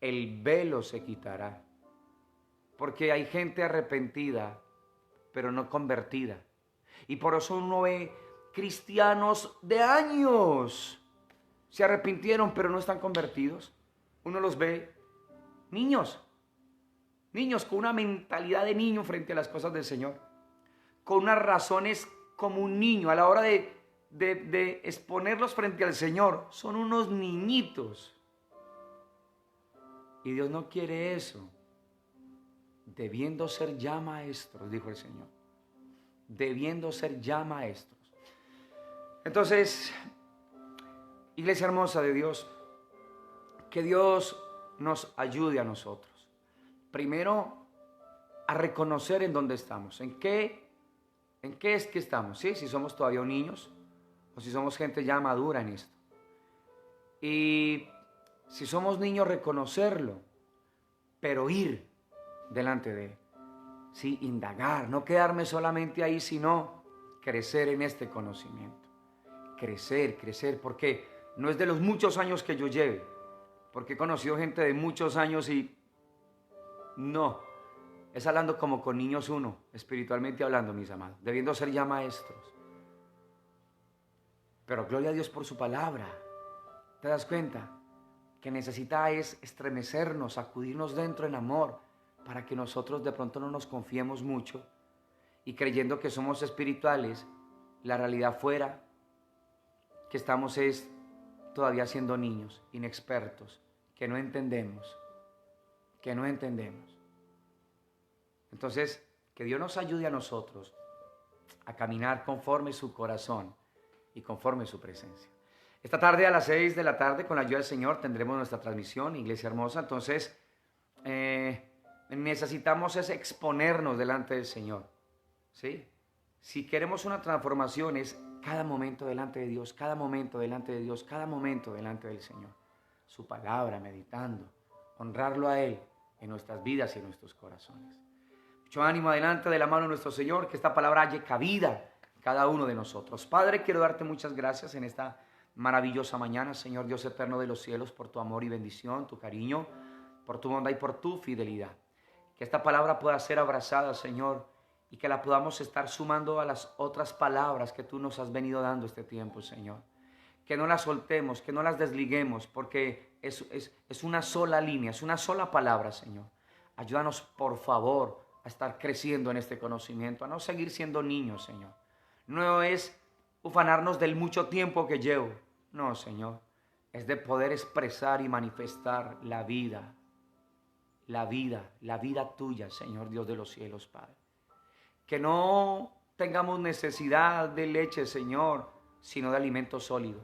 el velo se quitará. Porque hay gente arrepentida, pero no convertida. Y por eso uno ve cristianos de años. Se arrepintieron, pero no están convertidos. Uno los ve niños con una mentalidad de niño frente a las cosas del Señor. Con unas razones como un niño. A la hora de exponerlos frente al Señor, son unos niñitos. Y Dios no quiere eso. Debiendo ser ya maestros, dijo el Señor. Debiendo ser ya maestros. Entonces, iglesia hermosa de Dios, que Dios nos ayude a nosotros. Primero, a reconocer en dónde estamos. ¿En qué es que estamos? ¿Sí? Si somos todavía niños o si somos gente ya madura en esto. Y si somos niños, reconocerlo, pero ir delante de Él. Sí, indagar, no quedarme solamente ahí, sino crecer en este conocimiento. Crecer, porque no es de los muchos años que yo lleve, porque he conocido gente de muchos años y no, es hablando como con niños uno, espiritualmente hablando, mis amados, debiendo ser ya maestros. Pero gloria a Dios por su palabra. ¿Te das cuenta? Que necesita es estremecernos, sacudirnos dentro en amor, para que nosotros de pronto no nos confiemos mucho y creyendo que somos espirituales, la realidad fuera que estamos es todavía siendo niños, inexpertos, que no entendemos. Entonces, que Dios nos ayude a nosotros a caminar conforme su corazón y conforme su presencia. Esta tarde a las 6 de la tarde, con la ayuda del Señor, tendremos nuestra transmisión, Iglesia Hermosa. Entonces, necesitamos es exponernos delante del Señor, ¿sí? Si queremos una transformación es cada momento delante de Dios, cada momento delante de Dios, cada momento delante del Señor. Su palabra, meditando, honrarlo a Él en nuestras vidas y en nuestros corazones. Mucho ánimo adelante de la mano de nuestro Señor, que esta palabra haya cabida en cada uno de nosotros. Padre, quiero darte muchas gracias en esta maravillosa mañana, Señor Dios eterno de los cielos, por tu amor y bendición, tu cariño, por tu bondad y por tu fidelidad. Que esta palabra pueda ser abrazada, Señor, y que la podamos estar sumando a las otras palabras que tú nos has venido dando este tiempo, Señor. Que no las soltemos, que no las desliguemos, porque es una sola línea, es una sola palabra, Señor. Ayúdanos, por favor, a estar creciendo en este conocimiento, a no seguir siendo niños, Señor. No es ufanarnos del mucho tiempo que llevo, no, Señor. Es de poder expresar y manifestar la vida tuya, Señor Dios de los cielos, Padre. Que no tengamos necesidad de leche, Señor, sino de alimento sólido.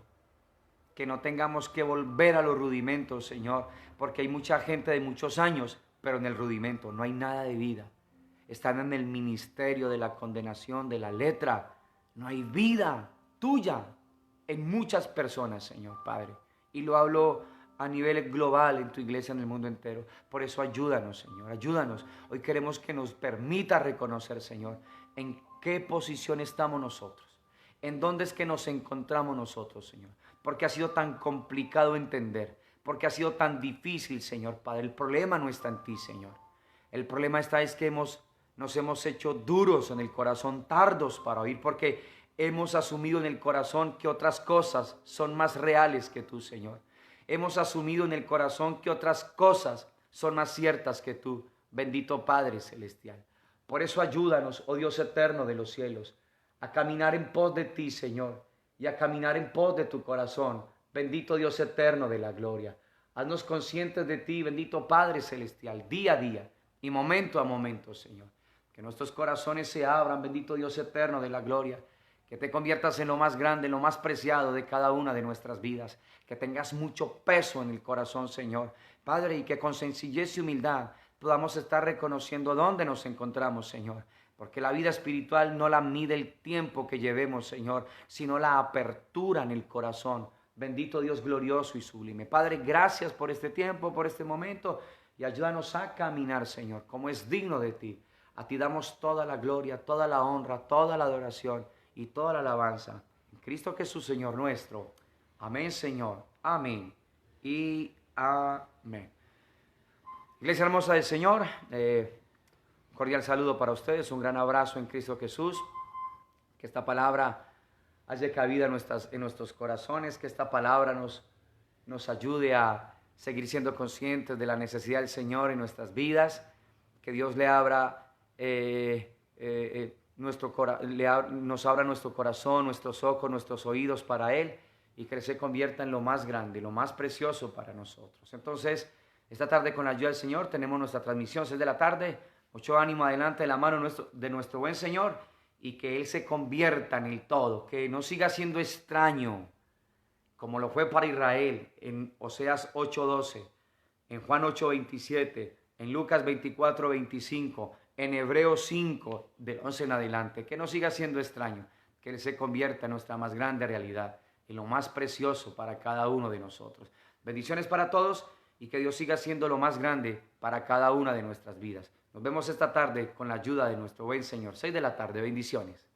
Que no tengamos que volver a los rudimentos, Señor, porque hay mucha gente de muchos años, pero en el rudimento no hay nada de vida. Están en el ministerio de la condenación, de la letra. No hay vida tuya en muchas personas, Señor Padre. Y lo hablo a nivel global en tu iglesia, en el mundo entero. Por eso ayúdanos, Señor, ayúdanos. Hoy queremos que nos permita reconocer, Señor, en qué posición estamos nosotros. En dónde es que nos encontramos nosotros, Señor. Porque ha sido tan complicado entender. Porque ha sido tan difícil, Señor Padre. El problema no está en ti, Señor. El problema es que nos hemos hecho duros en el corazón, tardos para oír. Porque hemos asumido en el corazón que otras cosas son más reales que tú, Señor. Hemos asumido en el corazón que otras cosas son más ciertas que tú, bendito Padre Celestial. Por eso ayúdanos, oh Dios eterno de los cielos, a caminar en pos de ti, Señor, y a caminar en pos de tu corazón, bendito Dios eterno de la gloria. Haznos conscientes de ti, bendito Padre Celestial, día a día y momento a momento, Señor. Que nuestros corazones se abran, bendito Dios eterno de la gloria. Que te conviertas en lo más grande, en lo más preciado de cada una de nuestras vidas. Que tengas mucho peso en el corazón, Señor. Padre, y que con sencillez y humildad podamos estar reconociendo dónde nos encontramos, Señor. Porque la vida espiritual no la mide el tiempo que llevemos, Señor, sino la apertura en el corazón. Bendito Dios glorioso y sublime. Padre, gracias por este tiempo, por este momento, y ayúdanos a caminar, Señor, como es digno de ti. A ti damos toda la gloria, toda la honra, toda la adoración y toda la alabanza. En Cristo Jesús, Señor nuestro. Amén, Señor. Amén. Y amén. Iglesia hermosa del Señor, un cordial saludo para ustedes, un gran abrazo en Cristo Jesús. Que esta palabra haya cabida en nuestros corazones, que esta palabra nos ayude a seguir siendo conscientes de la necesidad del Señor en nuestras vidas, que Dios nos abra nuestro corazón, nuestros ojos, nuestros oídos para Él, y que Él se convierta en lo más grande, lo más precioso para nosotros. Entonces, esta tarde con la ayuda del Señor tenemos nuestra transmisión 6 de la tarde, mucho ánimo adelante de la mano de nuestro buen Señor, y que Él se convierta en el todo, que no siga siendo extraño, como lo fue para Israel en Oseas 8:12, en Juan 8:27, en Lucas 24:25, en Hebreos 5, del 11 en adelante. Que no siga siendo extraño, que Él se convierta en nuestra más grande realidad, en lo más precioso para cada uno de nosotros. Bendiciones para todos, y que Dios siga siendo lo más grande para cada una de nuestras vidas. Nos vemos esta tarde con la ayuda de nuestro buen Señor. 6 de la tarde. Bendiciones.